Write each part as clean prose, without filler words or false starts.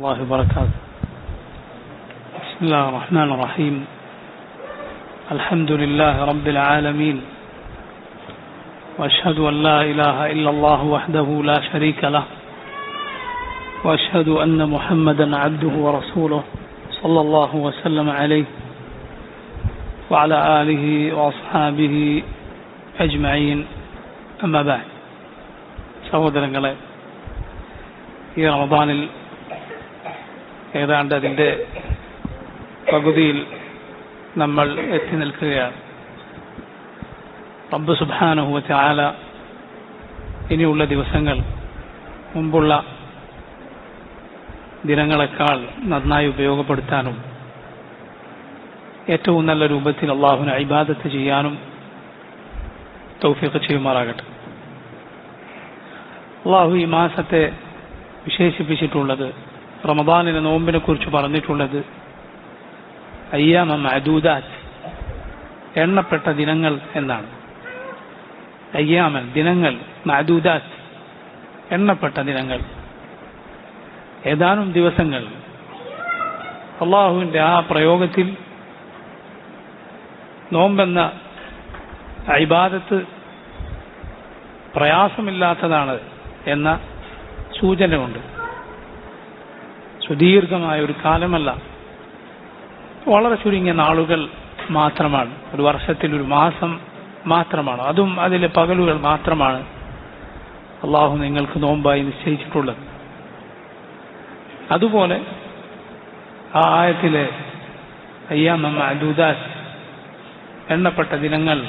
الله وبركاته. بسم الله الرحمن الرحيم. الحمد لله رب العالمين، وأشهد أن لا إله إلا الله وحده لا شريك له، وأشهد أن محمدا عبده ورسوله صلى الله وسلم عليه وعلى آله وأصحابه أجمعين. أما بعد. സഹോദരങ്ങളെ, ഈ റമദാനിൽ ഏതാണ്ട് അതിൻ്റെ പകുതിയിൽ നമ്മൾ എത്തി നിൽക്കുകയാണ്. റബ്ബ് സുബ്ഹാനഹു വ തആല ഇനിയുള്ള ദിവസങ്ങൾ മുമ്പുള്ള ദിനങ്ങളെക്കാൾ നന്നായി ഉപയോഗപ്പെടുത്താനും ഏറ്റവും നല്ല രൂപത്തിൽ അള്ളാഹുവിനെ ഇബാദത്ത് ചെയ്യാനും തൗഫീഖ് ചെയ്യുമാറാകട്ടെ. അള്ളാഹു ഈ മാസത്തെ വിശേഷിപ്പിച്ചിട്ടുള്ളത്, റമദാനിലെ നോമ്പിനെ കുറിച്ച് പറഞ്ഞിട്ടുള്ളത് അയ്യാമ മഅദൂദാത്ത്, എണ്ണപ്പെട്ട ദിനങ്ങൾ എന്നാണ്. അയ്യാമൻ, ദിനങ്ങൾ, മഅദൂദാത്ത്, എണ്ണപ്പെട്ട ദിനങ്ങൾ, ഏതാനും ദിവസങ്ങൾ. അള്ളാഹുവിൻ്റെ ആ പ്രയോഗത്തിൽ നോമ്പെന്ന ഇബാദത്ത് പ്രയാസമില്ലാത്തതാണ് എന്ന സൂചനയുണ്ട്. സുദീർഘമായ ഒരു കാലമല്ല, വളരെ ചുരുങ്ങിയ നാളുകൾ മാത്രമാണ്, ഒരു വർഷത്തിൽ ഒരു മാസം മാത്രമാണ്, അതും അതിലെ പകലുകൾ മാത്രമാണ് അള്ളാഹു നിങ്ങൾക്ക് നോമ്പായി നിശ്ചയിച്ചിട്ടുള്ളത്. അതുപോലെ ആ ആയത്തിലെ അയ്യാമ മഅദൂദാത്ത്, എണ്ണപ്പെട്ട ദിനങ്ങൾ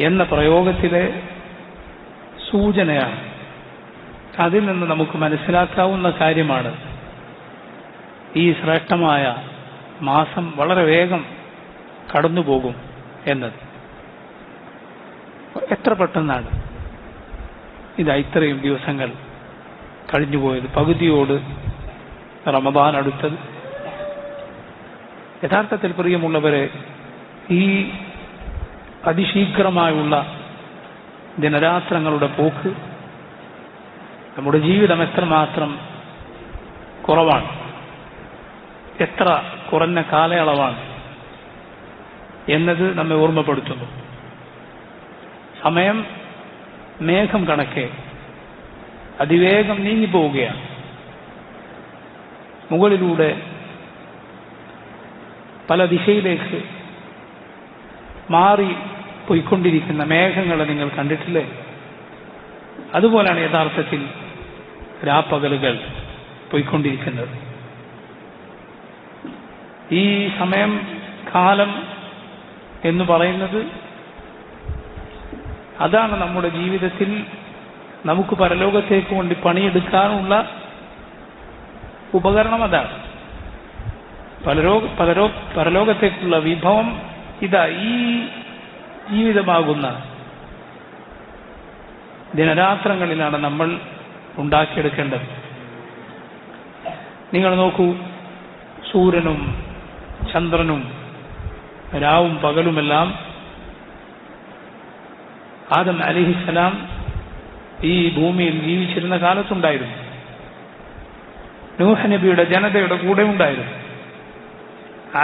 എന്ന പ്രയോഗത്തിലെ സൂചനയാണ്. അതിൽ നിന്ന് നമുക്ക് മനസ്സിലാക്കാവുന്ന കാര്യമാണ് ഈ ശ്രേഷ്ഠമായ മാസം വളരെ വേഗം കടന്നുപോകും എന്നത്. എത്ര പെട്ടെന്നാണ് ഇത്രയും ദിവസങ്ങൾ കഴിഞ്ഞുപോയത്, പകുതിയോട് റമദാൻ അടുത്തത്. യഥാർത്ഥത്തിൽ പ്രിയമുള്ളവരെ, ഈ അതിശീഘ്രമായുള്ള ദിനരാത്രങ്ങളുടെ പോക്ക് നമ്മുടെ ജീവിതം എത്രമാത്രം കുറവാണ്, എത്ര കുറഞ്ഞ കാലയളവാണ് എന്നത് നമ്മെ ഓർമ്മപ്പെടുത്തുന്നു. സമയം മേഘം കണക്കെ അതിവേഗം നീങ്ങിപ്പോവുകയാണ്. മുകളിലൂടെ പല ദിശയിലേക്ക് മാറി പോയിക്കൊണ്ടിരിക്കുന്ന മേഘങ്ങളെ നിങ്ങൾ കണ്ടിട്ടില്ലേ? അതുപോലെയാണ് യഥാർത്ഥത്തിൽ രാപ്പകലുകൾ പോയിക്കൊണ്ടിരിക്കുന്നത്. ഈ സമയം, കാലം എന്ന് പറയുന്നത് അതാണ് നമ്മുടെ ജീവിതത്തിൽ നമുക്ക് പരലോകത്തേക്ക് വേണ്ടി പണിയെടുക്കാനുള്ള ഉപകരണം. അതാണ് പരലോകത്തേക്കുള്ള വിഭവം. ഈ ജീവിതമാകുന്ന ദിനരാത്രങ്ങളിലാണ് നമ്മൾ ഉണ്ടാക്കിയെടുക്കേണ്ടത്. നിങ്ങൾ നോക്കൂ, സൂര്യനും ചന്ദ്രനും രാവും പകലുമെല്ലാം ആദം അലൈഹിസ്സലാം ഈ ഭൂമിയിൽ ജീവിച്ചിരുന്ന കാലത്തുണ്ടായിരുന്നു. നൂഹ് നബിയുടെ ജനതയുടെ കൂടെ ഉണ്ടായിരുന്നു.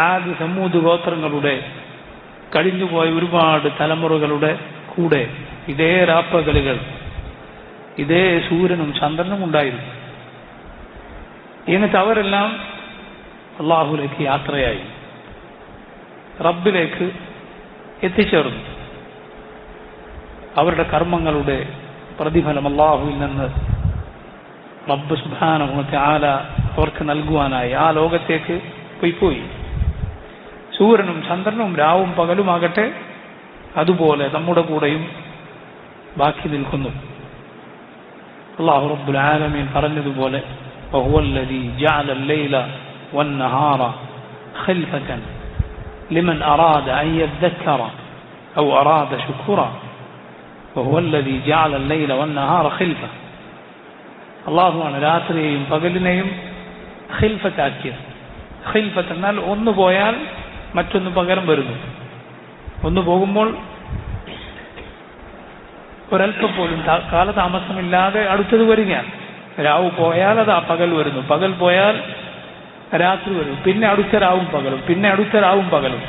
ആദ് സമൂദ് ഗോത്രങ്ങളുടെ കഴിഞ്ഞുപോയ ഒരുപാട് തലമുറകളുടെ കൂടെ ഇതേ രാപ്പകലുകൾ, ഇതേ സൂര്യനും ചന്ദ്രനും ഉണ്ടായിരുന്നു. എന്നിട്ട് അവരെല്ലാം അള്ളാഹുലേക്ക് യാത്രയായി, റബ്ബിലേക്ക് എത്തിച്ചേർന്നു. അവരുടെ കർമ്മങ്ങളുടെ പ്രതിഫലം അള്ളാഹുവിൽ നിന്ന് റബ്ബ് സുബ്ഹാനഹു വ തആല അവർക്ക് നൽകുവാനായി ആ ലോകത്തേക്ക് പോയി. സൂര്യനും ചന്ദ്രനും രാവും പകലുമാകട്ടെ അതുപോലെ നമ്മുടെ കൂടെയും ബാക്കി നിൽക്കുന്നു. അല്ലാഹു റബ്ബുൽ ആലമീൻ പറഞ്ഞതുപോലെ വഹുവല്ലദീ ജഅലൽ ലൈല വന്നഹാറ ഖൽഫതൻ ലിമൻ അറാദ അൻ യദ്ദക്കറ ഔ അറാദ ശുക്റ വഹുവല്ലദീ ജഅലൽ ലൈല വന്നഹാറ ഖൽഫ. അല്ലാഹുവാണ് രാത്രിയെയും പകലിനെയും ഖിൽഫത്താക്കിയത്. ഖിൽഫത്ത് എന്നാൽ ഒന്ന് പോയാൽ മറ്റൊന്ന് പകരം വരുന്നു. ഒന്ന് പോകുമ്പോൾ ഒരല്പം പോലും കാലതാമസമില്ലാതെ അടുത്തത് വരികയാണ്. രാവ് പോയാൽ അത് ആ പകൽ വരുന്നു, പകൽ പോയാൽ രാത്രി വരും, പിന്നെ അടുത്ത രാവും പകലും, പിന്നെ അടുത്ത രാവും പകലും.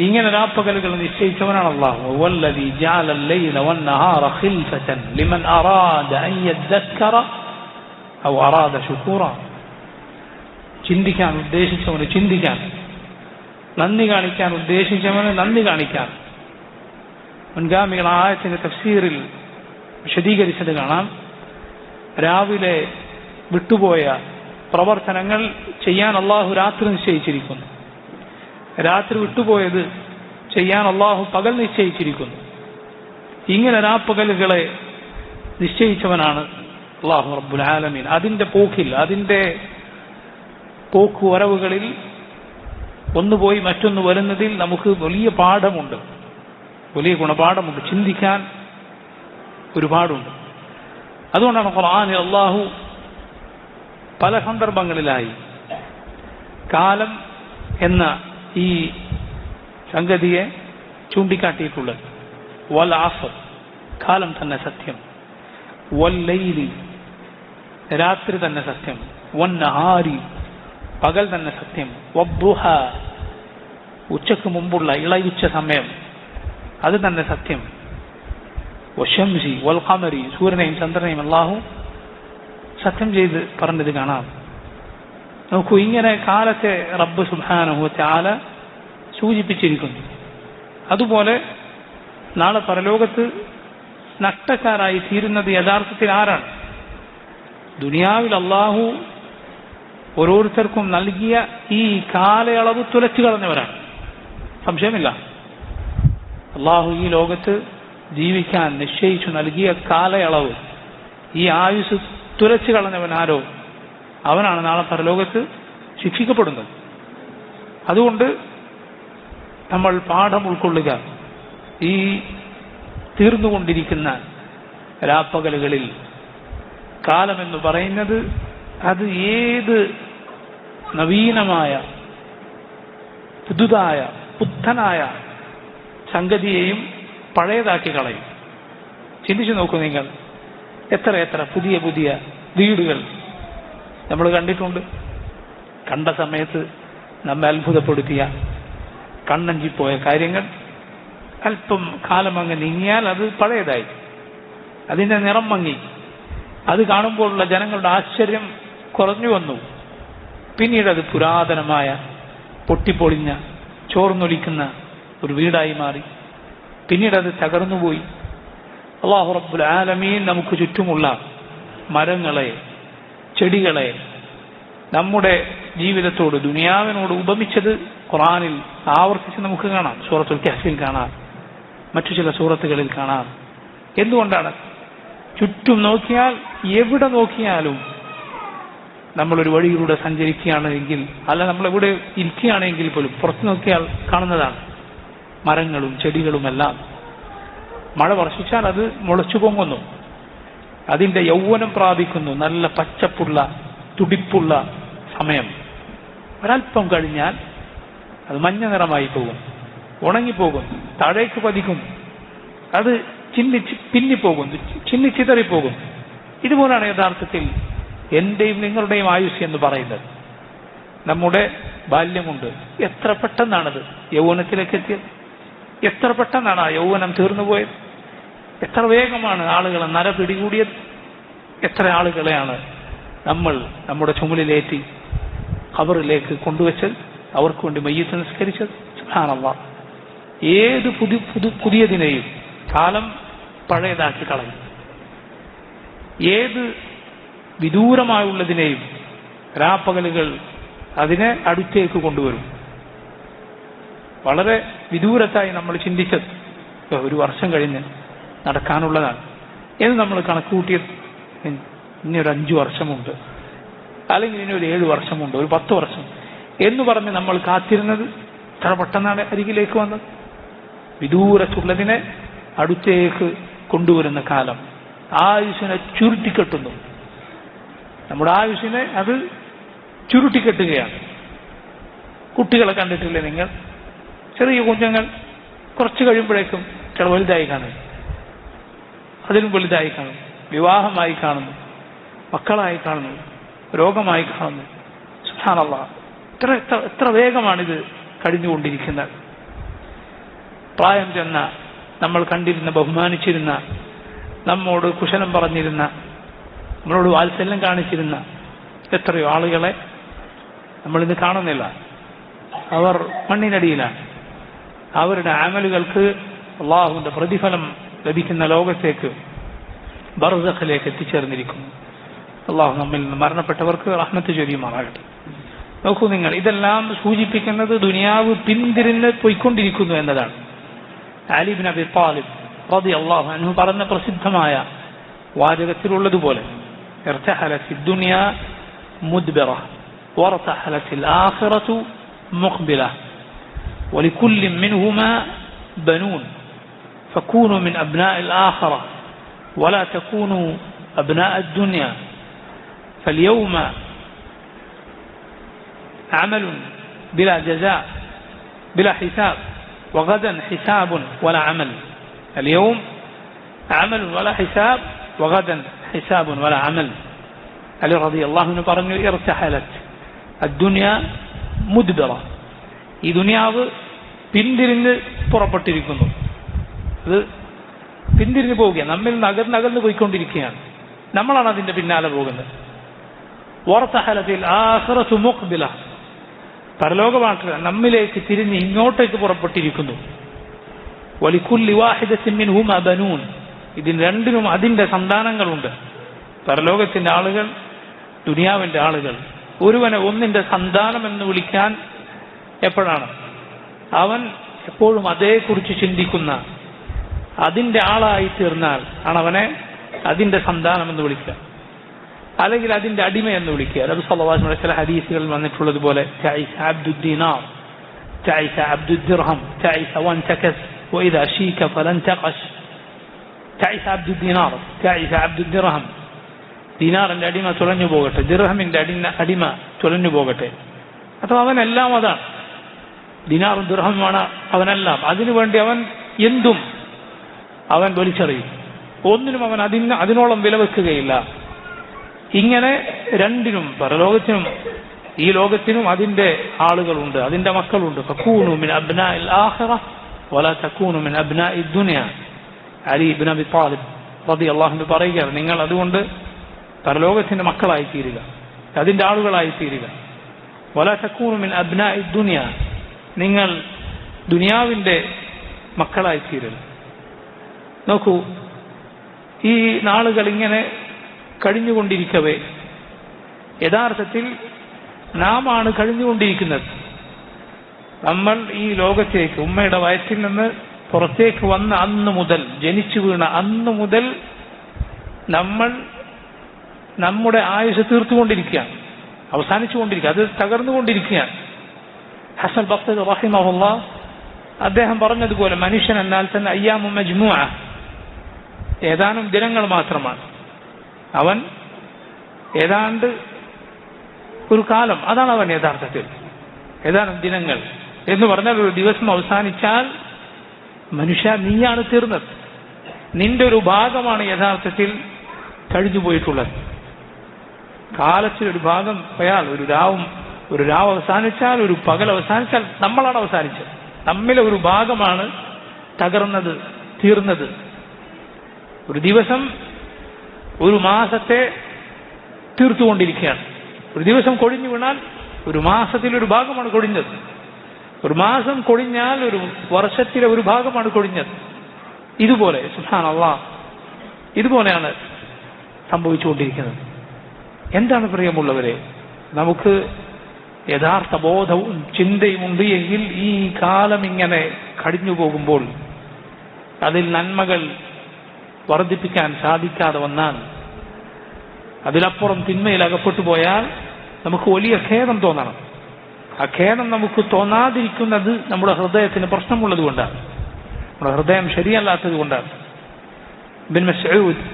ഇങ്ങനെ രാപ്പകലുകൾ നിശ്ചയിച്ചവനാണ് അല്ലാഹു. വല്ലദീ ജഅല അൽ-ലൈല വൻ-നഹാറ ഖിൽഫതൻ ലിമൻ അറാദ അൻ യദ്ദക്കറ ഔ അറാദ ശുകൂറ. ചിന്തിക്കാൻ ഉദ്ദേശിച്ചവന് ചിന്തിക്കാൻ, നന്ദി കാണിക്കാൻ ഉദ്ദേശിച്ചവന് നന്ദി കാണിക്കാൻ. മുൻഗാമികൾ ആയത്തിന്റെ തഫ്സീറിൽ വിശദീകരിച്ചത് കാണാം. രാവിലെ വിട്ടുപോയ പ്രവർത്തനങ്ങൾ ചെയ്യാൻ അള്ളാഹു രാത്രി നിശ്ചയിച്ചിരിക്കുന്നു, രാത്രി വിട്ടുപോയത് ചെയ്യാൻ അള്ളാഹു പകൽ നിശ്ചയിച്ചിരിക്കുന്നു. ഇങ്ങനെ രാപ്പകലുകളെ നിശ്ചയിച്ചവനാണ് അള്ളാഹു റബ്ബുൽ ആലമീൻ. അതിന്റെ പോക്കിൽ, അതിന്റെ പോക്കുവരവുകളിൽ ഒന്ന് പോയി മറ്റൊന്ന് വരുന്നതിൽ നമുക്ക് വലിയ പാഠമുണ്ട്, വലിയ ഗുണപാഠമുണ്ട്, ചിന്തിക്കാൻ ഒരുപാടുണ്ട്. അതുകൊണ്ടാണ് ഖുർആനിൽ അള്ളാഹു പല സന്ദർഭങ്ങളിലായി കാലം എന്ന ഈ സംഗതിയെ ചൂണ്ടിക്കാട്ടിയിട്ടുള്ളത്. വൽ അസ്ർ, കാലം തന്നെ സത്യം, വൽ ലൈലി, രാത്രി തന്നെ സത്യം, വൻ നഹാരി, പകൽ തന്നെ സത്യം, വദ്ദുഹ, ഉച്ചക്ക് മുമ്പുള്ള ഇളയുച്ച സമയം അത് തന്നെ സത്യം, വശംസി വൽ ഖമരി, സൂര്യനെയും ചന്ദ്രനെയും അല്ലാഹു സത്യം ചെയ്ത് പറഞ്ഞത് കാണാം. നോക്കൂ, ഇങ്ങനെ കാലത്തെ റബ്ബ് സുബ്ഹാനഹു വ തആല സൂചിപ്പിച്ചിരിക്കുന്നു. അതുപോലെ നാളെ പരലോകത്ത് നഷ്ടക്കാരായി തീരുന്നത് യഥാർത്ഥത്തിൽ ആരാണ്? ദുനിയാവിൽ അല്ലാഹു ഓരോരുത്തർക്കും നൽകിയ ഈ കാലയളവ് തുലച്ചു കളഞ്ഞവരാണ്, സംശയമില്ല. അല്ലാഹു ഈ ലോകത്ത് ജീവിക്കാൻ നിശ്ചയിച്ചു നൽകിയ കാലയളവ്, ഈ ആയുസ് തുലച്ചു കളഞ്ഞവൻ ആരോ അവനാണ് നാളെ പരലോകത്ത് ശിക്ഷിക്കപ്പെടുന്നത്. അതുകൊണ്ട് നമ്മൾ പാഠം ഉൾക്കൊള്ളുക. ഈ തീർന്നുകൊണ്ടിരിക്കുന്ന രാപ്പകലുകളിൽ കാലമെന്ന് പറയുന്നത് അത് ഏത് നവീനമായ പുതുതായ പുത്തനായ സംഗതിയെയും പഴയതാക്കി കളയും. ചിന്തിച്ചു നോക്കൂ നിങ്ങൾ, എത്ര എത്ര പുതിയ പുതിയ വീടുകൾ നമ്മൾ കണ്ടിട്ടുണ്ട്. കണ്ട സമയത്ത് നമ്മെ അത്ഭുതപ്പെടുത്തിയ, കണ്ണഞ്ചിപ്പോയ കാര്യങ്ങൾ അല്പം കാലം അങ്ങ് നീങ്ങിയാൽ അത് പഴയതായി, അതിൻ്റെ നിറം മങ്ങി, അത് കാണുമ്പോഴുള്ള ജനങ്ങളുടെ ആശ്ചര്യം കുറഞ്ഞു വന്നു. പിന്നീട് അത് പുരാതനമായ പൊട്ടിപ്പൊളിഞ്ഞ ചോർന്നൊലിക്കുന്ന ഒരു വീടായി മാറി. പിന്നീട് അത് തകർന്നുപോയി. അല്ലാഹു റബ്ബുൽ ആലമീൻ നമുക്ക് ചുറ്റുമുള്ള മരങ്ങളെ, ചെടികളെ നമ്മുടെ ജീവിതത്തോട്, ദുനിയാവിനോട് ഉപമിച്ചത് ഖുർആനിൽ ആവർത്തിച്ച് നമുക്ക് കാണാം. സൂറത്തുൽ കഹ്ഫിൽ കാണാം, മറ്റു ചില സൂറത്തുകളിൽ കാണാം. എന്തുകൊണ്ടാണ്? ചുറ്റും നോക്കിയാൽ, എവിടെ നോക്കിയാലും, നമ്മളൊരു വഴിയിലൂടെ സഞ്ചരിക്കുകയാണെങ്കിൽ, അല്ല നമ്മളെവിടെ ഇരിക്കുകയാണെങ്കിൽ പോലും പുറത്തു നോക്കിയാൽ കാണുന്നതാണ് മരങ്ങളും ചെടികളുമെല്ലാം. മഴ വർഷിച്ചാൽ അത് മുളച്ചു പൊങ്ങുന്നു, അതിൻ്റെ യൗവനം പ്രാപിക്കുന്നു, നല്ല പച്ചപ്പുള്ള തുടിപ്പുള്ള സമയം. ഒരൽപ്പം കഴിഞ്ഞാൽ അത് മഞ്ഞ നിറമായി പോകും, ഉണങ്ങിപ്പോകും, താഴേക്ക് പതിക്കും, അത് പിന്നിപ്പോകും, ചിന്നിച്ചിതറിപ്പോകും. ഇതുപോലാണ് യഥാർത്ഥത്തിൽ എന്റെയും നിങ്ങളുടെയും ആയുസ് എന്ന് പറയുന്നത്. നമ്മുടെ ബാല്യമുണ്ട്, എത്ര പെട്ടെന്നാണത് യൗവനത്തിലേക്ക് എത്തിയത്, എത്ര പെട്ടെന്നാണ് ആ യൗവനം തീർന്നുപോയത്, എത്ര വേഗമാണ് ആളുകളെ നര പിടികൂടിയത്, എത്ര ആളുകളെയാണ് നമ്മൾ നമ്മുടെ ചുമലിലേറ്റി ഖബറിലേക്ക് കൊണ്ടുവച്ചത്, അവർക്ക് വേണ്ടി മയ്യിത്ത് നിസ്കരിച്ചത്. സുബ്ഹാനല്ലാഹ്, ഏത് പുതിയതിനെയും കാലം പഴയതാക്കി കളയും. ഏത് വിദൂരമായുള്ളതിനെയും രാപ്പകലുകൾ അതിനെ അടുത്തേക്ക് കൊണ്ടുവരും. വളരെ വിദൂരത്തായി നമ്മൾ ചിന്തിച്ചത് ഒരു വർഷം കഴിഞ്ഞ് നടക്കാനുള്ളതാണ് എന്ന് നമ്മൾ കണക്കുകൂട്ടിയത് ഇനി ഒരു 5 വർഷമുണ്ട്, അല്ലെങ്കിൽ ഇനി ഒരു 7 വർഷമുണ്ട്, ഒരു 10 വർഷം എന്ന് പറഞ്ഞ് നമ്മൾ കാത്തിരുന്നത് ഇത്ര പെട്ടെന്നാണ് അരികിലേക്ക് വന്നത്. വിദൂരത്തുള്ളതിനെ അടുത്തേക്ക് കൊണ്ടുവരുന്ന കാലം ആയുസ്സിനെ ചുരുട്ടിക്കെട്ടുന്നു. നമ്മുടെ ആയുസ്സിനെ അത് ചുരുട്ടിക്കെട്ടുകയാണ്. കുട്ടികളെ കണ്ടിട്ടില്ലേ നിങ്ങൾ? ചെറിയ കുഞ്ഞുങ്ങൾ കുറച്ച് കഴിയുമ്പോഴേക്കും ചില വലുതായി കാണും, അതിലും വലുതായി കാണും, വിവാഹമായി കാണുന്നു, മക്കളായി കാണുന്നു, രോഗമായി കാണുന്നു. സുബ്ഹാനല്ലാഹ്, എത്ര വേഗമാണിത് കഴിഞ്ഞുകൊണ്ടിരിക്കുന്നത്. പ്രായം ചെന്ന, നമ്മൾ കണ്ടിരുന്ന, ബഹുമാനിച്ചിരുന്ന, നമ്മോട് കുശലം പറഞ്ഞിരുന്ന, നമ്മളോട് വാത്സല്യം കാണിച്ചിരുന്ന എത്രയോ ആളുകളെ നമ്മളിന്ന് കാണുന്നില്ല. അവർ മണ്ണിനടിയിലാണ്. അവരുടെ അമലുകൾക്ക് അള്ളാഹുവിന്റെ പ്രതിഫലം ലഭിക്കുന്ന ലോകത്തേക്ക്, ബർസഖിലേക്ക് എത്തിച്ചേർന്നിരിക്കുന്നു. അള്ളാഹു നമ്മിൽ നിന്ന് മരണപ്പെട്ടവർക്ക് റഹ്മത്ത് ചൊരിയുമാറാകട്ടെ. നോക്കൂ നിങ്ങൾ, ഇതെല്ലാം സൂചിപ്പിക്കുന്നത് ദുനിയാവ് പിന്തിരിഞ്ഞ് പോയിക്കൊണ്ടിരിക്കുന്നു എന്നതാണ്. അലി ഇബ്നു അബി ത്വാലിബ് റളിയല്ലാഹു അൻഹു പറഞ്ഞ പ്രസിദ്ധമായ വാചകത്തിലുള്ളതുപോലെ, ഇർതഹലത്തി ദുനിയ മുദ്ബിറ വർതഹലത്തിൽ ആഖിറതു മുഖ്ബില ولكل منهما بنون فكونوا من أبناء الآخرة ولا تكونوا أبناء الدنيا فاليوم عمل بلا جزاء بلا حساب وغدا حساب ولا عمل. اليوم عمل ولا حساب وغدا حساب ولا عمل. علي رضي الله عنه പറഞ്ഞു, ارتحلت الدنيا مدبرة. ഈ ദുനിയാവ് പിന്തിരിഞ്ഞ് പുറപ്പെട്ടിരിക്കുന്നു. അത് പിന്തിരിഞ്ഞു പോവുകയാണ്, നമ്മിൽ നിന്ന് അകന്നകന്ന് പോയിക്കൊണ്ടിരിക്കുകയാണ്. നമ്മളാണ് അതിന്റെ പിന്നാലെ പോകുന്നത്. വറതഹലത്തിൽ ആഖിറതു മുഖ്ബില, പരലോകമായിട്ട് നമ്മിലേക്ക് തിരിഞ്ഞ് ഇങ്ങോട്ടേക്ക് പുറപ്പെട്ടിരിക്കുന്നു. വലികുല്ലി വാഹിദത്തിൻ മിൻഹുമാ ബനൂൻ, ഇതിന് രണ്ടിനും അതിന്റെ സന്താനങ്ങളുണ്ട്. പരലോകത്തിന്റെ ആളുകൾ, ദുനിയാവിന്റെ ആളുകൾ. ഒരുവനെ ഒന്നിന്റെ സന്താനം എന്ന് വിളിക്കാൻ എപ്പോഴാണ്? അവൻ എപ്പോഴും അതേക്കുറിച്ച് ചിന്തിക്കുന്ന, അതിന്റെ ആളായി തീർന്നാൽ ആണ് അവനെ അതിന്റെ സന്താനം എന്ന് വിളിക്കുക, അല്ലെങ്കിൽ അതിന്റെ അടിമ എന്ന് വിളിക്കുക. നബി സല്ലല്ലാഹു അലൈഹി വസല്ലം ചില ഹദീസുകളിൽ വന്നിട്ടുള്ളതുപോലെ, തഈസ അബ്ദുദ് ദീനാർ, തഈസ അബ്ദുദ് ദിർഹം, തഈസ വൻതകസ് വഇദാ ശീക ഫലൻ തഖശ്. തഈസ അബ്ദുദ് ദീനാർ, തഈസ അബ്ദുദ് ദിർഹം. ദീനാറിന്റെ അടിമ തുലഞ്ഞു പോകട്ടെ, ദിർഹമിന്റെ അടിമ തുലഞ്ഞു പോകട്ടെ. അഥവാ അവനെല്ലാം അതാണ്, ദിനാറും ദിർഹമാണ് അവനെല്ലാം. അതിനുവേണ്ടി അവൻ എന്തും അവൻ വലിച്ചെറിയും, ഒന്നിനും അവൻ അതിനോളം വില വെക്കുകയില്ല. ഇങ്ങനെ രണ്ടിനും, പരലോകത്തിനും ഈ ലോകത്തിനും അതിന്റെ ആളുകളുണ്ട്, അതിന്റെ മക്കളുണ്ട്. ഫകൂനു മിൻ അബ്നാഇൽ ആഖിറ വലാ തകൂനു മിൻ അബ്നാഇ ദുനിയ. അലി ഇബ്നു അബി ത്വാലിബ് റളിയല്ലാഹു അൻഹു പറയുകയാണ്, നിങ്ങൾ അതുകൊണ്ട് പരലോകത്തിന്റെ മക്കളായി തീരുക, അതിന്റെ ആളുകളായി തീരുക. വലാ തകൂനു മിൻ അബ്നാഇ ദുനിയ, നിങ്ങൾ ദുനിയാവിന്റെ മക്കളായി തീരുക. നോക്കൂ, ഈ നാളുകൾ ഇങ്ങനെ കഴിഞ്ഞുകൊണ്ടിരിക്കവേ യഥാർത്ഥത്തിൽ നാം ആണ് കഴിഞ്ഞുകൊണ്ടിരിക്കുന്നത്. നമ്മൾ ഈ ലോകത്തേക്ക് ഉമ്മയുടെ വയറ്റിൽ നിന്ന് പുറത്തേക്ക് വന്ന അന്ന് മുതൽ, ജനിച്ചു വീണ അന്ന് മുതൽ നമ്മൾ നമ്മുടെ ആയുസ് തീർത്തുകൊണ്ടിരിക്കുകയാണ്, അവസാനിച്ചുകൊണ്ടിരിക്കുക, അത് തകർന്നുകൊണ്ടിരിക്കുകയാണ്. ഹസൻ ബസ്രി റഹിമഹുല്ലാഹ് അദ്ദേഹം പറഞ്ഞതുപോലെ, മനുഷ്യൻ എന്നാൽ തന്നെ അയ്യാമു മജ്മുഅ, ഏതാനും ദിനങ്ങൾ മാത്രമാണ്. അവൻ ഏതാണ്ട് ഒരു കാലം, അതാണ് അവൻ യഥാർത്ഥത്തിൽ. ഏതാനും ദിനങ്ങൾ എന്ന് പറഞ്ഞാൽ ഒരു ദിവസം അവസാനിച്ചാൽ മനുഷ്യ നീയാണ് തീർന്നത്. നിന്റെ ഒരു ഭാഗമാണ് യഥാർത്ഥത്തിൽ കഴിഞ്ഞു പോയിട്ടുള്ളത്. കാലത്തിലൊരു ഭാഗം പോയാൽ, ഒരു രാവ് അവസാനിച്ചാൽ, ഒരു പകൽ അവസാനിച്ചാൽ നമ്മളാണ് അവസാനിച്ചത്. നമ്മിലെ ഒരു ഭാഗമാണ് തകർന്നത്, തീർന്നത്. ഒരു ദിവസം ഒരു മാസത്തെ തീർത്തുകൊണ്ടിരിക്കുകയാണ്. ഒരു ദിവസം കൊഴിഞ്ഞു വീണാൽ ഒരു മാസത്തിലൊരു ഭാഗമാണ് കൊഴിഞ്ഞത്. ഒരു മാസം കൊഴിഞ്ഞാൽ ഒരു വർഷത്തിലെ ഒരു ഭാഗമാണ് കൊഴിഞ്ഞത്. ഇതുപോലെ സുബ്ഹാനല്ലാഹ്, ഇതുപോലെയാണ് സംഭവിച്ചുകൊണ്ടിരിക്കുന്നത്. എന്താണ് പ്രിയമുള്ളവരെ, നമുക്ക് യഥാർത്ഥ ബോധവും ചിന്തയും ഉണ്ട് എങ്കിൽ ഈ കാലം ഇങ്ങനെ കഴിഞ്ഞു പോകുമ്പോൾ അതിൽ നന്മകൾ വർദ്ധിപ്പിക്കാൻ സാധിക്കാതെ വന്നാൽ, അതിലപ്പുറം തിന്മയിൽ അകപ്പെട്ടു പോയാൽ നമുക്ക് വലിയ ഖേദം തോന്നണം. ആ ഖേദം നമുക്ക് തോന്നാതിരിക്കുന്നത് നമ്മുടെ ഹൃദയത്തിന് പ്രശ്നമുള്ളത് കൊണ്ടാണ്, നമ്മുടെ ഹൃദയം ശരിയല്ലാത്തത് കൊണ്ടാണ്. ഇബ്നു മസ്ഊദ്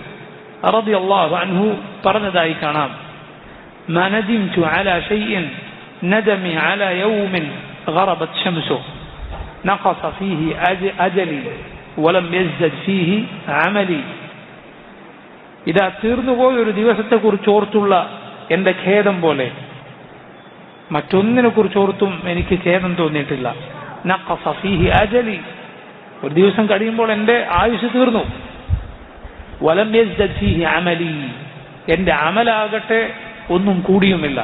റളിയല്ലാഹു അൻഹു പറഞ്ഞതായി കാണാം, മാ നദിംതു അലാ ഷൈഇൻ ندمي على يوم غربت شمسه نقص فيه أجلي ولم يزدد فيه عملي. ഇതാ തീർന്നുപോയ ഒരു ദിവസത്തെക്കുറിച്ച് ഓർത്തുള്ള എന്റെ ഖേദം പോലെ മറ്റൊന്നിനെ കുറിച്ച് ഓർത്തും എനിക്ക് ഖേദം തോന്നിയിട്ടില്ല. നഖസ ഫീഹി അജലി, ഒരു ദിവസം കഴിയുമ്പോൾ എന്റെ ആയുസ് തീർന്നു. വലം യസ്ദദ് ഫീഹി അമലി, എന്റെ അമലാകട്ടെ ഒന്നും കൂടിയുമില്ല.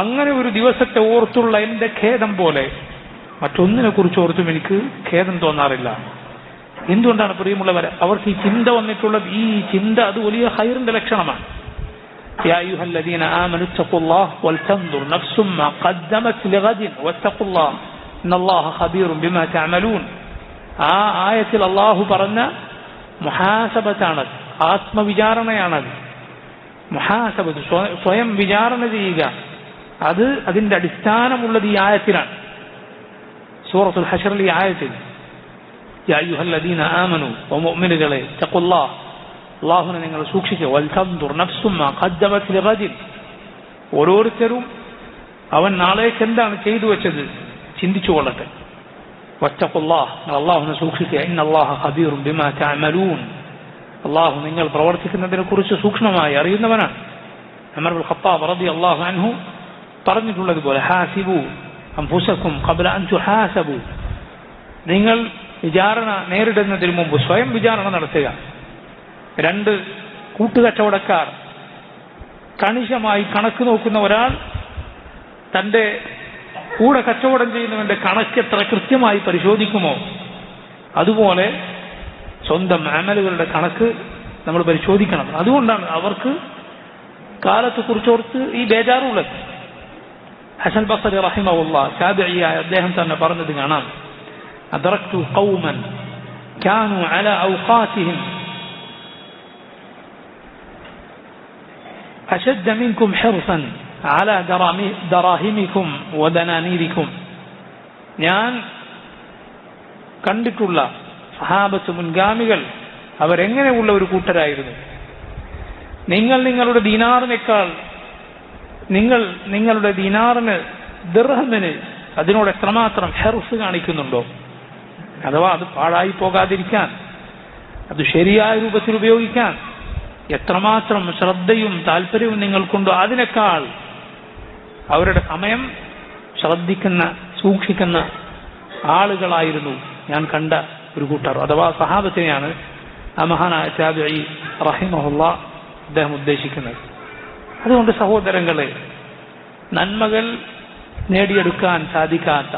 അങ്ങനെ ഒരു ദിവസത്തെ ഓർത്തുള്ള എന്റെ ഖേദം പോലെ മറ്റൊന്നിനെ കുറിച്ച് ഓർത്തും എനിക്ക് ഖേദം തോന്നാറില്ല. എന്തുകൊണ്ടാണ് പ്രിയമുള്ളവരെ? അവർക്ക് ഈ ചിന്ത വന്നിട്ടുള്ളത്, ഈ ചിന്ത അത് വലിയ ഖൈറിന്റെ ലക്ഷണമാണ്. യാ അയ്യുഹല്ലദീന ആമനു ഇത്തഖുല്ലാഹ വൽതൻദുർ നഫ്സും മാ ഖദ്ദമത് ലിഗദിൻ വത്തഖുല്ലാഹ ഇന്നല്ലാഹ ഖബീറുൻ ബിമാ തഅമലൂൻ. ആ ആയത്തിൽ അല്ലാഹു പറഞ്ഞ മുഹാസബത്താണ്, ആത്മവിചാരണയാണത്. മുഹാസബത്ത്, സ്വയം വിചാരണ ചെയ്യുക, അത് അതിന്റെ അടിസ്ഥാനമുള്ളത് ഈ ആയത്തിലാണ്. സൂറത്തുൽ ഹശറിൽ ഈ ആയത്തിൽ യാ അയ്യുഹല്ലദീന ആമനു, ഓ മുഅ്മിനുകളെ, തഖുല്ലാഹ്, അല്ലാഹുവിനെ നിങ്ങൾ സൂക്ഷിക്കുക. വൽതൻദുർ നഫ്സും മാ ഖദ്ദമത് ലിഗദിൻ, ഓരോരുത്തരും അവൻ നാളേക്ക് എന്താണ് ചെയ്തു വെച്ചത് ചിന്തിച്ചു കൊള്ളട്ടെ. വത്തഖുല്ലാഹ്, അല്ലാഹുവിനെ സൂക്ഷിക്കുക. ഇന്നല്ലാഹ ഖബീറുൻ ബിമാ തഅമലൂൻ, അല്ലാഹു നിങ്ങൾ പ്രവർത്തിക്കുന്നതിനെ കുറിച്ച് സൂക്ഷ്മമായി അറിയുന്നവനാണ്. ഉമർ ഇബ്നുൽ ഖത്താബ് റളിയല്ലാഹു അൻഹു പറഞ്ഞിട്ടുള്ളതുപോലെ, ഹാസിബു അൻഫുസകും ഖബ്ല അൻ തുഹാസബു, നിങ്ങൾ വിചാരണ നേരിടുന്നതിന് മുമ്പ് സ്വയം വിചാരണ നടത്തുക. രണ്ട് കൂട്ടുകച്ചവടക്കാർ, കണിശമായി കണക്ക് നോക്കുന്ന ഒരാൾ തന്റെ കൂടെ കച്ചവടം ചെയ്യുന്നവന്റെ കണക്ക് എത്ര കൃത്യമായി പരിശോധിക്കുമോ അതുപോലെ സ്വന്തം അമലുകളുടെ കണക്ക് നമ്മൾ പരിശോധിക്കണം. അതുകൊണ്ടാണ് അവർക്ക് കാലത്തെ കുറിച്ചോർത്ത് ഈ ബേജാറുള്ളത്. ഹസൻ ബസ്രി റഹിമഹുല്ലാഹ്, താബിഈയായ അദ്ദേഹം തന്നെ പറഞ്ഞത് കാണാം, അദ്റക്തു ഖൗമൻ കാനൂ അലാ ഔഖാതിഹിം അശദ്ദ മിൻകും ഹിർസൻ അലാ ദറാഹിമിക്കും വദനാനീരിക്കും. ഞാൻ കണ്ടിട്ടുള്ള സഹാബത്ത് മുൻഗാമികൾ അവരെങ്ങനെയുള്ള ഒരു കൂട്ടരായിരുന്നു. നിങ്ങൾ നിങ്ങളുടെ ദീനാറിനേക്കാൾ, നിങ്ങൾ നിങ്ങളുടെ ദീനാറിന് ദിർഹമിന് അതിനോട് എത്രമാത്രം ഹെർസ് കാണിക്കുന്നുണ്ടോ, അഥവാ അത് പാഴായി പോകാതിരിക്കാൻ, അത് ശരിയായ രൂപത്തിൽ ഉപയോഗിക്കാൻ എത്രമാത്രം ശ്രദ്ധയും താല്പര്യവും നിങ്ങൾക്കുണ്ടോ, അതിനേക്കാൾ അവരുടെ സമയം ശ്രദ്ധിക്കുന്ന സൂക്ഷിക്കുന്ന ആളുകളായിരുന്നു ഞാൻ കണ്ട ഒരു കൂട്ടർ. അഥവാ സഹാബത്തിനെയാണ് ആ മഹാനായ താബിഈ റഹിമഹുല്ലാഹ് അദ്ദേഹം ഉദ്ദേശിക്കുന്നത്. അതുകൊണ്ട് സഹോദരങ്ങളെ, നന്മകൾ നേടിയെടുക്കാൻ സാധിക്കാത്ത,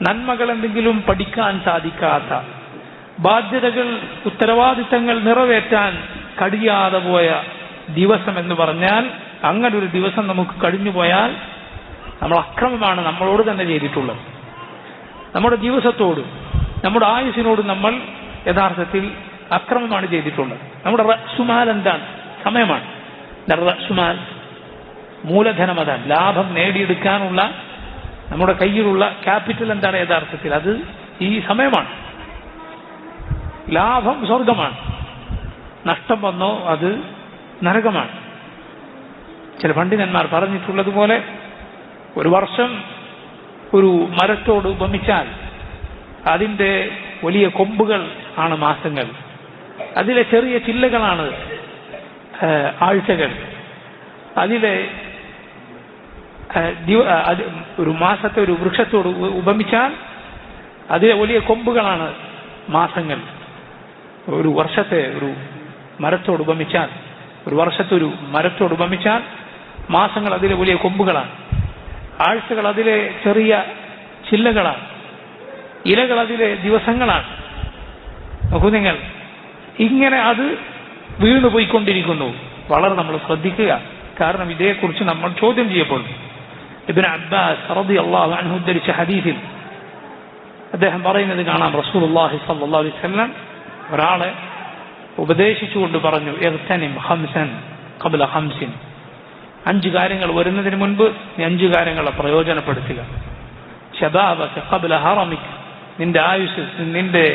നന്മകൾ എന്തെങ്കിലും പഠിക്കാൻ സാധിക്കാത്ത, ബാധ്യതകൾ ഉത്തരവാദിത്തങ്ങൾ നിറവേറ്റാൻ കഴിയാതെ പോയ ദിവസം എന്ന് പറഞ്ഞാൽ, അങ്ങനെ ഒരു ദിവസം നമുക്ക് കഴിഞ്ഞു പോയാൽ നമ്മൾ അക്രമമാണ് നമ്മളോട് തന്നെ ചെയ്തിട്ടുള്ളത്. നമ്മുടെ ദിവസത്തോട്, നമ്മുടെ ആയുസിനോട് നമ്മൾ യഥാർത്ഥത്തിൽ അക്രമമാണ് ചെയ്തിട്ടുള്ളത്. നമ്മുടെ റഅ്സുമാൽ എന്താണ്? സമയമാണ്. റഅ്സുമാൽ, മൂലധനം അതാണ്. ലാഭം നേടിയെടുക്കാനുള്ള നമ്മുടെ കയ്യിലുള്ള ക്യാപിറ്റൽ എന്താണ് യഥാർത്ഥത്തിൽ? അത് ഈ സമയമാണ്. ലാഭം സ്വർഗമാണ്, നഷ്ടം വന്നോ അത് നരകമാണ്. ചില പണ്ഡിതന്മാർ പറഞ്ഞിട്ടുള്ളതുപോലെ, ഒരു വർഷം ഒരു മരത്തോട് ഉപമിച്ചാൽ അതിൻ്റെ വലിയ കൊമ്പുകൾ ആണ് മാസങ്ങൾ, അതിലെ ചെറിയ ചില്ലകളാണ് ആഴ്ചകൾ, അതിലെ ഒരു മാസത്തെ ഒരു വൃക്ഷത്തോട് ഉപമിച്ചാൽ അതിലെ വലിയ കൊമ്പുകളാണ് മാസങ്ങൾ. ഒരു വർഷത്തെ ഒരു മരത്തോട് ഉപമിച്ചാൽ, ഒരു വർഷത്തെ ഒരു മരത്തോട് ഉപമിച്ചാൽ മാസങ്ങൾ അതിലെ വലിയ കൊമ്പുകളാണ്, ആഴ്ചകൾ അതിലെ ചെറിയ ചില്ലകളാണ്, ഇലകൾ അതിലെ ദിവസങ്ങളാണ്. നോക്കൂ നിങ്ങൾ, ഇങ്ങനെ അത് വീണുപോയിക്കൊണ്ടിരിക്കുന്നു. വളരെ നമ്മൾ ശ്രദ്ധിക്കുക. കാരണം ഇതേക്കുറിച്ച് നമ്മൾ ചോദ്യം ചെയ്യപ്പെടും. ഇബ്നു അബ്ബാസ് റളിയല്ലാഹു അൻഹു ഉദ്ധരിച്ച ഹദീസിൽ അദ്ദേഹം പറയുന്നത് കാണാം, റസൂലുള്ളാഹി സ്വല്ലല്ലാഹു അലൈഹി വസല്ലം ഒരാളെ ഉപദേശിച്ചുകൊണ്ട് പറഞ്ഞു, ഇഗ്തനിം ഖംസൻ ഖബ്ല ഖംസിൻ, 5 കാര്യങ്ങൾ വരുന്നതിന് മുൻപ് നീ 5 കാര്യങ്ങളെ പ്രയോജനപ്പെടുത്തുക. ശബാബക ഖബ്ല ഹറമിക്, നിന്റെ ആയുസ്, നിന്റെ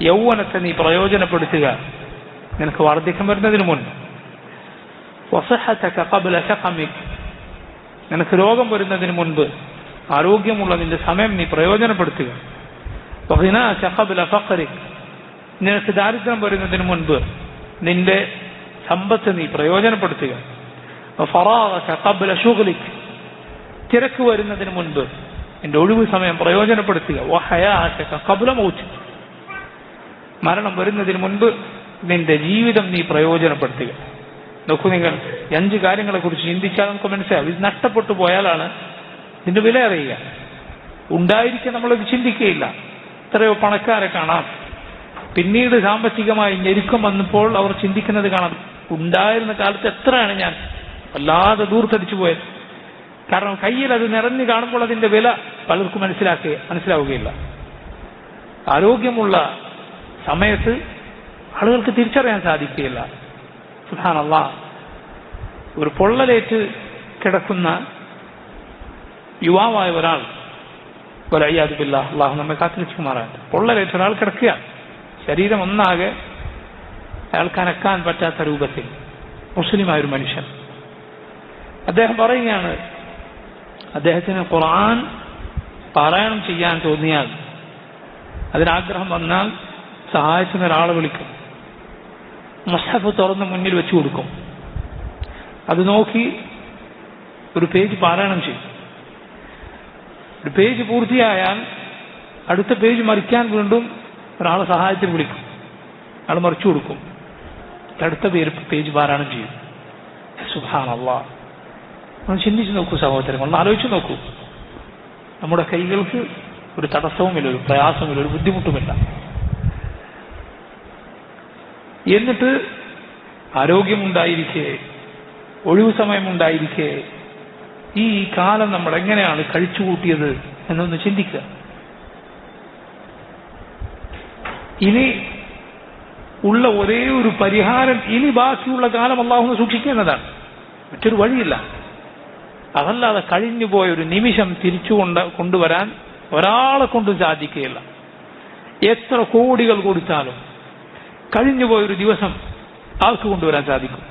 യൗവനത്തെ നീ പ്രയോജനപ്പെടുത്തുക നിനക്ക് വാർദ്ധക്യം വരുന്നതിന് മുൻപ്. വസഹതക ഖബ്ല സഖമിക്, നിനക്ക് രോഗം വരുന്നതിന് മുൻപ് ആരോഗ്യമുള്ള നിന്റെ സമയം നീ പ്രയോജനപ്പെടുത്തുക. വഗിനാക ഖബ്ല ഫഖറിക്, നിനക്ക് ദാരിദ്ര്യം വരുന്നതിന് മുൻപ് നിന്റെ സമ്പത്ത് നീ പ്രയോജനപ്പെടുത്തുക. ഫറാഗക ഖബ്ല ശുഗ്ലിക്, തിരക്ക് വരുന്നതിന് മുൻപ് നിന്റെ ഒഴിവ് സമയം പ്രയോജനപ്പെടുത്തുക. വഹയാതക ഖബ്ല മൗതിക്, മരണം വരുന്നതിന് മുൻപ് നിന്റെ ജീവിതം നീ പ്രയോജനപ്പെടുത്തുക. നോക്കൂ, നിങ്ങൾ 5 കാര്യങ്ങളെ കുറിച്ച് ചിന്തിച്ചാൽ നമുക്ക് മനസ്സിലാവും. ഇത് നഷ്ടപ്പെട്ടു പോയാലാണ് ഇതിന്റെ വില അറിയുക. ഉണ്ടായിരിക്കെ നമ്മളത് ചിന്തിക്കുകയില്ല. എത്രയോ പണക്കാരെ കാണാം, പിന്നീട് സാമ്പത്തികമായി ഞെരുക്കം വന്നപ്പോൾ അവർ ചിന്തിക്കുന്നത് കാണാം, ഉണ്ടായിരുന്ന കാലത്ത് എത്രയാണ് ഞാൻ വല്ലാതെ ദൂർത്തടിച്ചു പോയത്. കാരണം കയ്യിൽ അത് നിറഞ്ഞു കാണുമ്പോൾ അതിന്റെ വില പലർക്കും മനസ്സിലാവുകയില്ല. ആരോഗ്യമുള്ള സമയത്ത് ആളുകൾക്ക് തിരിച്ചറിയാൻ സാധിക്കുകയില്ല. സുബ്ഹാനല്ലാഹ്, ഒരു പൊള്ളലേറ്റ് കിടക്കുന്ന യുവാവായ ഒരാൾ, വലയ്യാദു ബില്ലാഹ്, അല്ലാഹു നമ്മെ കാത്തുരക്ഷിക്കുമാറാകട്ടെ, പൊള്ളലേറ്റ ഒരാൾ കിടക്കുക, ശരീരം ഒന്നാകെ അയാൾക്ക് അനക്കാൻ പറ്റാത്ത രൂപത്തിൽ, മുസ്ലിമായൊരു മനുഷ്യൻ. അദ്ദേഹം പറയുകയാണ്, അദ്ദേഹത്തിന് ഖുർആൻ പാരായണം ചെയ്യാൻ തോന്നിയാൽ, അതിനാഗ്രഹം വന്നാൽ സഹായത്തിന് ഒരാളെ വിളിക്കും, മുസ്ഹഫ് തുറന്ന് മുന്നിൽ വെച്ചു കൊടുക്കും, അത് നോക്കി ഒരു പേജ് പാരായണം ചെയ്യും. ഒരു പേജ് പൂർത്തിയായാൽ അടുത്ത പേജ് മറിക്കാൻ വീണ്ടും ഒരാളെ സഹായത്തിന് വിളിക്കും, അയാൾ മറിച്ചു കൊടുക്കും, അടുത്ത പേജ് പാരായണം ചെയ്യും. സുബ്ഹാനല്ലാഹ്, ഒന്ന് ചിന്തിച്ചു നോക്കൂ സഹോദരൻ, ഒന്ന് ആലോചിച്ച് നോക്കൂ. നമ്മുടെ കൈകൾക്ക് ഒരു തടസ്സവുമില്ല, ഒരു പ്രയാസവുമില്ല, ഒരു ബുദ്ധിമുട്ടുമില്ല. എന്നിട്ട് ആരോഗ്യമുണ്ടായിരിക്കെ, ഒഴിവു സമയമുണ്ടായിരിക്കെ ഈ കാലം നമ്മൾ എങ്ങനെയാണ് കഴിച്ചുകൂട്ടിയത് എന്നൊന്ന് ചിന്തിക്കുക. ഇനി ഉള്ള ഒരേ ഒരു പരിഹാരം, ഇനി ബാക്കിയുള്ള കാലം അല്ലാഹു സൂക്ഷിക്കുന്നതാണ്, മറ്റൊരു വഴിയില്ല. അതല്ലാതെ കഴിഞ്ഞുപോയ ഒരു നിമിഷം തിരിച്ചു കൊണ്ടുവരാൻ ഒരാളെ കൊണ്ടും സാധിക്കുകയില്ല. എത്ര കോടികൾ കൊടുത്താലും കഴിഞ്ഞുപോയൊരു ദിവസം ആർക്ക് കൊണ്ടുവരാൻ സാധിക്കും?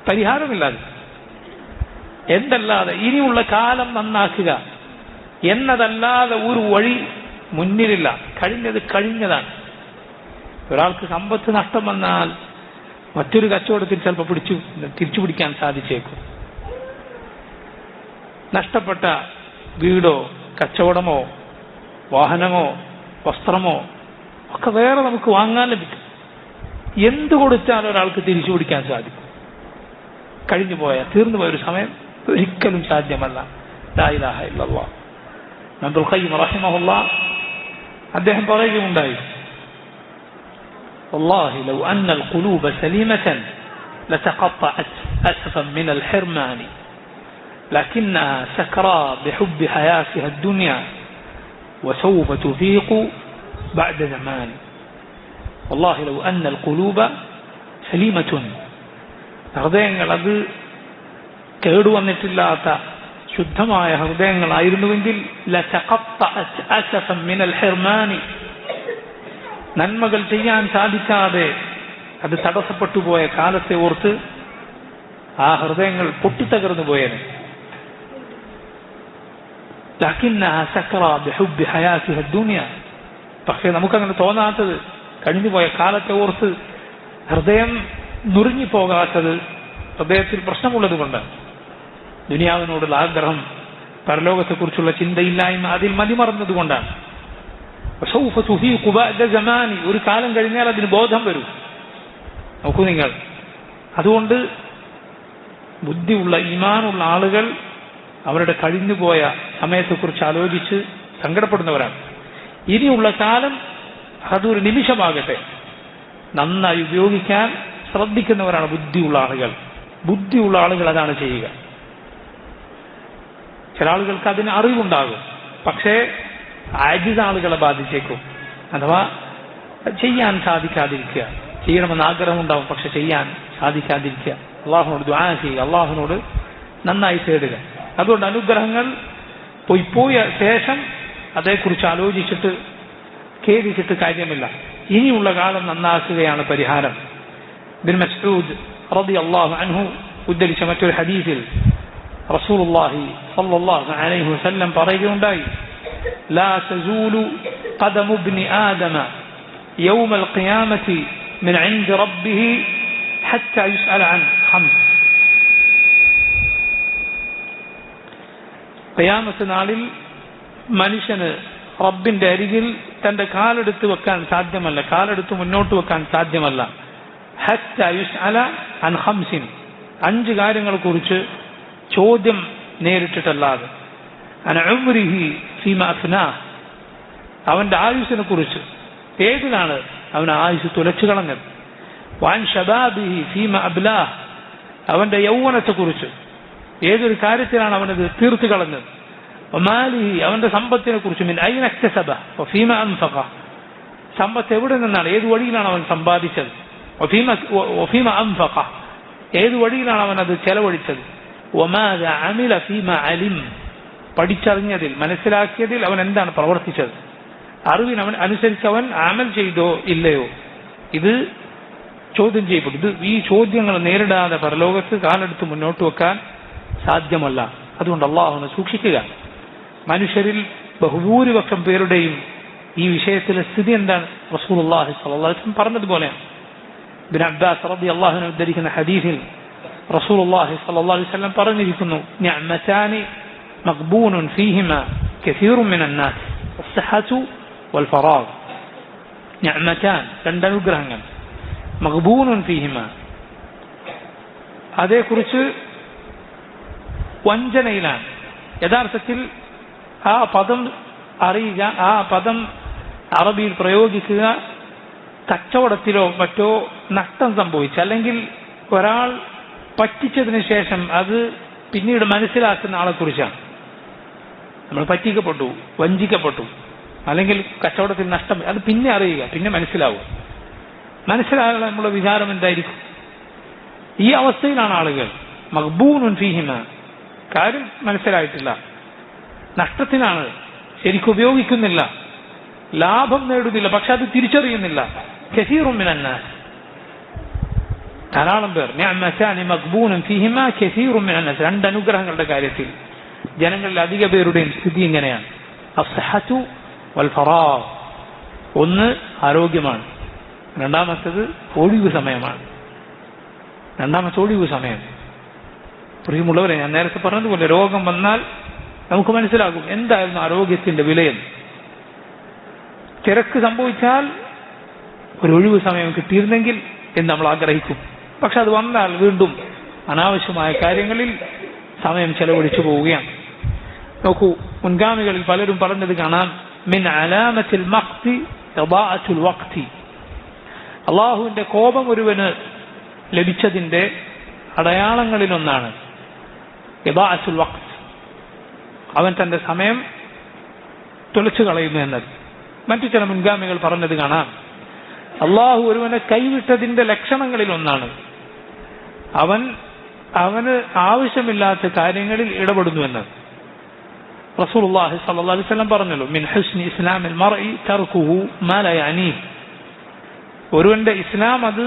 പരിഹാരമില്ലാതെ. എന്തല്ലാതെ ഇനിയുള്ള കാലം നന്നാക്കുക എന്നതല്ലാതെ ഒരു വഴി മുന്നിലില്ല. കഴിഞ്ഞത് കഴിഞ്ഞതാണ്. ഒരാൾക്ക് സമ്പത്ത് നഷ്ടം വന്നാൽ മറ്റൊരു കച്ചവടത്തിൽ ചിലപ്പോൾ തിരിച്ചു പിടിക്കാൻ സാധിച്ചേക്കും. നഷ്ടപ്പെട്ട വീടോ കച്ചവടമോ വാഹനമോ വസ്ത്രമോ ഒക്കെ വേറെ നമുക്ക് വാങ്ങാൻ ലഭിക്കും. എന്ത് കൊടുത്താലും ഒരാൾക്ക് തിരിച്ചു പിടിക്കാൻ സാധിക്കും. കഴിഞ്ഞുപോയ തീർന്നുപോയൊരു സമയം ഒരിക്കലും സാധ്യമല്ല. ലാ ഇലാഹ ഇല്ലല്ലാഹ്. ഇബ്നുൽ ഖയ്യിം റഹിമഹുല്ലാഹ് അദ്ദേഹം പറയുകയുണ്ടായി, വല്ലാഹി ലൗ അന്ന അൽ ഖുലൂബ സലീമതൻ ലതഖത്തഅത് അസഫൻ മിൻ അൽ ഹിർമാൻ لكنها سكرى بحب حياتها الدنيا وسوف تفيق بعد زمان. والله لو أن القلوب سليمة, ഹൃദയങ്ങൾ അത് കേടുവന്നിട്ടില്ലാത്ത ശുദ്ധമായ ഹൃദയങ്ങളായിരുന്നുവെങ്കിൽ ലതഖത്തഅത് അസഫൻ മിൻ അൽ ഹിർമാൻ, നന്മകൾ ചെയ്യാൻ സാധിക്കാതെ അത് തടസ്സപ്പെട്ടു പോയ കാലത്തെ ഓർത്ത് ആ ഹൃദയങ്ങൾ പൊട്ടിത്തകർന്നു പോയേനെ. لكنها سكرى بحب حياتها الدنيا, പക്ഷേ നമുക്കങ്ങനെ തോന്നാത്തത്, കഴിഞ്ഞുപോയ കാലത്തെ ഓർത്ത് ഹൃദയം നുറുങ്ങിപ്പോകാത്തത് ഹൃദയത്തിൽ പ്രശ്നമുള്ളത് കൊണ്ടാണ്. ദുനിയാവിനോടുള്ള ആഗ്രഹം, പരലോകത്തെക്കുറിച്ചുള്ള ചിന്തയില്ലായ്മ അതിൽ മതിമറന്നത് കൊണ്ടാണ്. ഒരു കാലം കഴിഞ്ഞാൽ അതിന് ബോധം വരും. നോക്കൂ നിങ്ങൾ, അതുകൊണ്ട് ബുദ്ധിയുള്ള ഈമാനുള്ള ആളുകൾ അവരുടെ കഴിഞ്ഞുപോയ സമയത്തെക്കുറിച്ച് ആലോചിച്ച് സങ്കടപ്പെടുന്നവരാണ്. ഇനിയുള്ള കാലം അതൊരു നിമിഷമാകട്ടെ നന്നായി ഉപയോഗിക്കാൻ ശ്രദ്ധിക്കുന്നവരാണ് ബുദ്ധിയുള്ള ആളുകൾ. ബുദ്ധിയുള്ള ആളുകൾ അതാണ് ചെയ്യുക. ചില ആളുകൾക്ക് അതിന് അറിവുണ്ടാകും, പക്ഷേ ആജിസ് ആളുകളെ ബാധിച്ചേക്കും. അഥവാ ചെയ്യാൻ സാധിക്കാതിരിക്കുക. ചെയ്യണമെന്ന് ആഗ്രഹമുണ്ടാവും, പക്ഷെ ചെയ്യാൻ സാധിക്കാതിരിക്കുക. അള്ളാഹുനോട് ദുആ ചെയ്യുക, അള്ളാഹുനോട് നന്നായി തേടുക. അതുകൊണ്ട് അനുഗ്രഹങ്ങൾ പോയ ശേഷം അതേക്കുറിച്ച് ആലോചിച്ചിട്ട് ഖേദിച്ചിട്ട് കാര്യമില്ല. ഇനിയുള്ള കാലം നന്നാക്കുകയാണ് പരിഹാരം. ഇബ്നു മസ്ഊദ് റളിയല്ലാഹു അൻഹു ഉദ്ധരിച്ച മറ്റൊരു ഹദീസിൽ റസൂലുള്ളാഹി സ്വല്ലല്ലാഹു അലൈഹി വസല്ലം പറയുകയുണ്ടായി, ലാ തസൂലു ഖദമു ഇബ്നി ആദമ യൗമൽ ഖിയാമത്തി മിൻ ഇൻദി റബ്ബിഹി حتى يسأل عن 5. ഖിയാമത്ത് നാളിൽ മനുഷ്യന് റബ്ബിന്റെ അരികിൽ തന്റെ കാലെടുത്ത് വെക്കാൻ സാധ്യമല്ല, കാലെടുത്ത് മുന്നോട്ട് വെക്കാൻ സാധ്യമല്ല. ഹത്ത യുസ്അല അൻ 5, 5 കാര്യങ്ങളെക്കുറിച്ച് ചോദ്യം നേരിട്ടിട്ടല്ലാതെ. അൻ ഉംരിഹി ഫീമ അഫ്നാഹ്, അവന്റെ ആയുസ്സിനെ കുറിച്ച്, ഏതിലാണ് അവൻ ആയുസ് തുലച്ചു കളഞ്ഞത്. വൻ ശബാബിഹി ഫീമ അബ്ലാഹ്, അവന്റെ യൗവനത്തെക്കുറിച്ച്, ഏതൊരു കാര്യത്തിലാണ് അവനത് തീർത്തു കളഞ്ഞത്. വമാലിഹി, അവന്റെ സമ്പത്തിനെ കുറിച്ച്, മിൻ ഐന ഇക്തസബ വഫീമ അൻഫഖ, സമ്പത്ത് എവിടെ നിന്നാണ്, ഏത് വഴിയിലാണ് അവൻ സമ്പാദിച്ചത്. വഫീമ അൻഫഖ, ഏത് വഴിയിലാണ് അവൻ അത് ചെലവഴിച്ചത്. വമാദ അമില ഫീമ അലിം, പഠിച്ചറിഞ്ഞതിൽ മനസ്സിലാക്കിയതിൽ അവൻ എന്താണ് പ്രവർത്തിച്ചത്. അറിവിനവൻ അനുസരിച്ച് അവൻ അമൽ ചെയ്തോ ഇല്ലയോ, ഇത് ചോദ്യം ചെയ്യപ്പെടും. ഈ ചോദ്യങ്ങൾ നേരിടാതെ പരലോകത്ത് കാലെടുത്ത് മുന്നോട്ട് വെക്കാൻ സാധ്യമല്ല. അതുകൊണ്ട് അള്ളാഹുവിനെ സൂക്ഷിക്കുക. മനുഷ്യരിൽ ബഹുഭൂരിപക്ഷം പേരുടെയും ഈ വിഷയത്തിലെ സ്ഥിതി എന്താണ്? റസൂലുള്ളാഹി സ്വല്ലല്ലാഹു അലൈഹി വസല്ലം പറഞ്ഞതുപോലെയാണ്. ഇബ്നു അബ്ബാസ് റളിയല്ലാഹു അൻഹു ഉദ്ധരിക്കുന്ന ഹദീസിൽ റസൂലുള്ളാഹി സ്വല്ലല്ലാഹു അലൈഹി വസല്ലം പറഞ്ഞിരിക്കുന്നു, നിഅമതാനി മഖ്ബൂനുൻ ഫീഹിമാ കസീറുൻ മിനൻ നാസ് അസ്സഹതു വൽ ഫറാഗ്. നിഅമതാൻ, 2 അനുഗ്രഹങ്ങൾ. മഖ്ബൂനുൻ ഫീഹിമാ, അതേക്കുറിച്ച് വഞ്ചനയിലാണ്. യഥാർത്ഥത്തിൽ ആ പദം അറിയുക, ആ പദം അറബിയിൽ പ്രയോഗിക്കുക കച്ചവടത്തിലോ മറ്റോ നഷ്ടം സംഭവിച്ചു, അല്ലെങ്കിൽ ഒരാൾ പറ്റിച്ചതിന് ശേഷം അത് പിന്നീട് മനസ്സിലാക്കുന്ന ആളെ കുറിച്ചാണ്. നമ്മൾ പറ്റിക്കപ്പെട്ടു, വഞ്ചിക്കപ്പെട്ടു, അല്ലെങ്കിൽ കച്ചവടത്തിൽ നഷ്ടം, അത് പിന്നെ അറിയുക, പിന്നെ മനസ്സിലാവും. മനസ്സിലാകാൻ നമ്മുടെ വിചാരം എന്തായിരിക്കും? ഈ അവസ്ഥയിലാണ് ആളുകൾ. മഖ്ബൂനുൻ ഫീഹിമ, കാര്യം മനസ്സിലായിട്ടില്ല, നഷ്ടത്തിലാണ്, ശരിക്കും ഉപയോഗിക്കുന്നില്ല, ലാഭം നേടുന്നില്ല, പക്ഷെ അത് തിരിച്ചറിയുന്നില്ല. കസീറുൻ മിനൻ നാസ്, ധാരാളം പേർ. നിഅമതാനി മഖ്ബൂനുൻ ഫീഹിമ കസീറുൻ മിനൻ നാസ്, 2 അനുഗ്രഹങ്ങളുടെ കാര്യത്തിൽ ജനങ്ങളിൽ അധിക പേരുടെയും സ്ഥിതി ഇങ്ങനെയാണ്. അസ്സഹതു വൽ ഫറാഗ്, ഒന്ന് ആരോഗ്യമാണ്, രണ്ടാമത്തേത് ഒഴിവ് സമയമാണ്. രണ്ടാമത്തെ ഒഴിവ് സമയം. പ്രിയമുള്ളവരെ, ഞാൻ നേരത്തെ പറഞ്ഞതുപോലെ രോഗം വന്നാൽ നമുക്ക് മനസ്സിലാകും എന്തായിരുന്നു ആരോഗ്യത്തിന്റെ വിലയെന്ന്. തിരക്ക് സംഭവിച്ചാൽ ഒരു ഒഴിവ് സമയം കിട്ടിയിരുന്നെങ്കിൽ എന്ന് നമ്മൾ ആഗ്രഹിക്കും. പക്ഷെ അത് വന്നാൽ വീണ്ടും അനാവശ്യമായ കാര്യങ്ങളിൽ സമയം ചെലവഴിച്ചു പോവുകയാണ്. നോക്കൂ, മുൻഗാമികളിൽ പലരും പറഞ്ഞത് കാണാം, മിൻ അലാമത്തിൽ മഖ്തി ഇദാഅത്തുൽ വഖ്തി, അള്ളാഹുവിന്റെ കോപം ഒരുവന് ലഭിച്ചതിന്റെ അടയാളങ്ങളിലൊന്നാണ് ഇദാഅത്തുൽ വഖ്ത്, അവൻ തന്റെ സമയം തുലച്ചു കളയുന്നു എന്നത്. മറ്റു ചില മുൻഗാമികൾ പറഞ്ഞത് കാണാം, അള്ളാഹു ഒരുവനെ കൈവിട്ടതിന്റെ ലക്ഷണങ്ങളിലൊന്നാണ് അവന് ആവശ്യമില്ലാത്ത കാര്യങ്ങളിൽ ഇടപെടുന്നു എന്നത്. റസൂലുള്ളാഹി സ്വല്ലല്ലാഹു അലൈഹി വസല്ലം പറഞ്ഞല്ലോ, മിൻ ഹുസ്നി ഇസ്ലാമിൽ മർഇ തർക്കുഹു മാ ലാ യഅനീഹ്, ഒരുവന്റെ ഇസ്ലാം അത്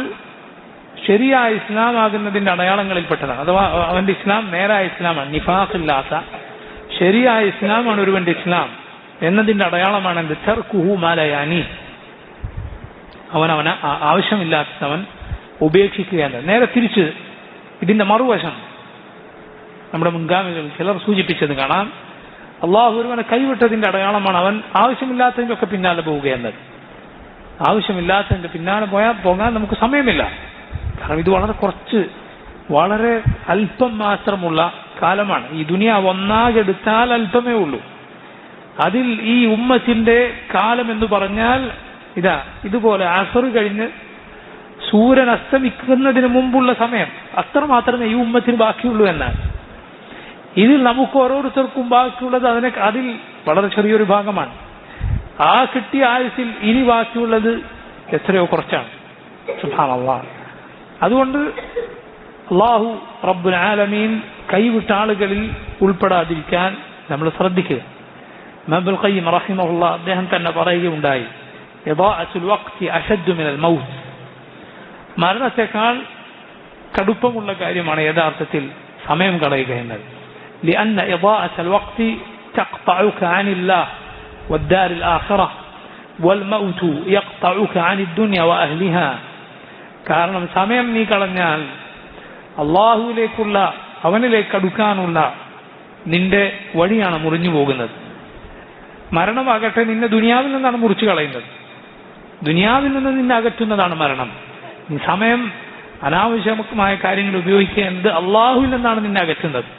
ശരിയായ ഇസ്ലാം ആകുന്നതിന്റെ അടയാളങ്ങളിൽപ്പെട്ടതാണ്. അഥവാ അവന്റെ ഇസ്ലാം നേരായ ഇസ്ലാമാണ്, നിഫാഖില്ലാത്ത ശരിയായ ഇസ്ലാമാണ് ഒരുവന്റെ ഇസ്ലാം എന്നതിന്റെ അടയാളമാണ് എന്ത്? തർക്കുഹു മാ ലാ യഅനീഹ്, അവന് ആവശ്യമില്ലാത്തവൻ ഉപേക്ഷിക്കുക എന്നത്. നേരെ തിരിച്ച് ഇതിന്റെ മറുവശം നമ്മുടെ മുൻഗാമികൾ ചിലർ സൂചിപ്പിച്ചത് കാണാം, അള്ളാഹു ഒരുവനെ കൈവിട്ടതിന്റെ അടയാളമാണ് അവൻ ആവശ്യമില്ലാത്തതിന്റെ ഒക്കെ പിന്നാലെ പോവുക എന്നത്. ആവശ്യമില്ലാത്തതിന്റെ പിന്നാലെ പോകാൻ നമുക്ക് സമയമില്ല. കാരണം ഇത് വളരെ അല്പം മാത്രമുള്ള കാലമാണ്. ഈ ദുനിയാവ് ഒന്നാകെടുത്താൽ അല്പമേ ഉള്ളൂ. അതിൽ ഈ ഉമ്മത്തിന്റെ കാലം എന്ന് പറഞ്ഞാൽ ഇതുപോലെ അസർ കഴിഞ്ഞ് സൂര്യൻ അസ്തമിക്കുന്നതിന് മുമ്പുള്ള സമയം, അത്ര മാത്രമേ ഈ ഉമ്മത്തിന് ബാക്കിയുള്ളൂ എന്നാണ്. ഇതിൽ നമുക്ക് ഓരോരുത്തർക്കും ബാക്കിയുള്ളത് അതിൽ വളരെ ചെറിയൊരു ഭാഗമാണ്. ആ കിട്ടിയ ആയുസിൽ ഇനി ബാക്കിയുള്ളത് എത്രയോ കുറച്ചാണ്. സുബ്ഹാനല്ലാഹ്. അതുകൊണ്ട് അല്ലാഹു റബ്ബുൽ ആലമീൻ കൈവിട്ട ആളുകളിൽ ഉൾപ്പെടാതിരിക്കാൻ നമ്മൾ ശ്രദ്ധിക്കുക. ഇബ്നുൽ ഖയ്യിം റഹിമഹുല്ലാഹ് അദ്ദേഹം തന്നെ പറയുകയുണ്ടായി, ഇദാഅത്തുൽ വഖ്തി അശദ്ദു മിനൽ മൗത്ത്, മരണത്തെക്കാൾ കടുപ്പമുള്ള കാര്യമാണ് യഥാർത്ഥത്തിൽ സമയം കളയുക എന്നത്. لأن إضاءة الوقت تقطعك عن الله والدار الآخرة والموت يقطعك عن الدنيا وأهلها. കാരണം സമയം നീ കളഞ്ഞാൽ അള്ളാഹുവിലേക്കുള്ള അവനിലേക്ക് അടുക്കാനുള്ള നിന്റെ വഴിയാണ് മുറിഞ്ഞു പോകുന്നത്. മരണമാകട്ടെ നിന്നെ ദുനിയാവിൽ നിന്നാണ് മുറിച്ചു കളയുന്നത്. ദുനിയാവിൽ നിന്ന് നിന്നെ അകറ്റുന്നതാണ് മരണം. നീ സമയം അനാവശ്യമായ കാര്യങ്ങൾ ഉപയോഗിക്കേണ്ടത് അള്ളാഹുവിൽ നിന്നാണ് നിന്നെ അകറ്റുന്നത്.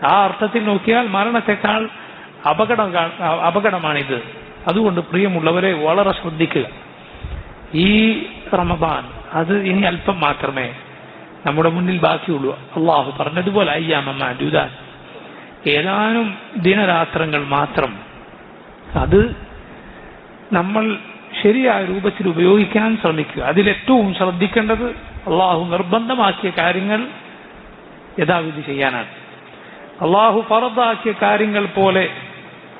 ആ അർത്ഥത്തിൽ നോക്കിയാൽ മരണത്തെക്കാൾ അപകടമാണിത്. അതുകൊണ്ട് പ്രിയമുള്ളവരെ വളരെ ശ്രദ്ധിക്കുക. ഈ റമദാൻ അത് ഇനി അല്പം മാത്രമേ നമ്മുടെ മുന്നിൽ ബാക്കിയുള്ളൂ. അള്ളാഹു പറഞ്ഞതുപോലെ അയ്യാമ മാദൂദാൻ, ഏതാനും ദിനരാത്രങ്ങൾ മാത്രം. അത് നമ്മൾ ശരിയായ രൂപത്തിൽ ഉപയോഗിക്കാൻ ശ്രമിക്കുക. അതിലേറ്റവും ശ്രദ്ധിക്കേണ്ടത് അള്ളാഹു നിർബന്ധമാക്കിയ കാര്യങ്ങൾ യഥാവിധി ചെയ്യാനാണ്. അള്ളാഹു ഫർദാക്കിയ കാര്യങ്ങൾ പോലെ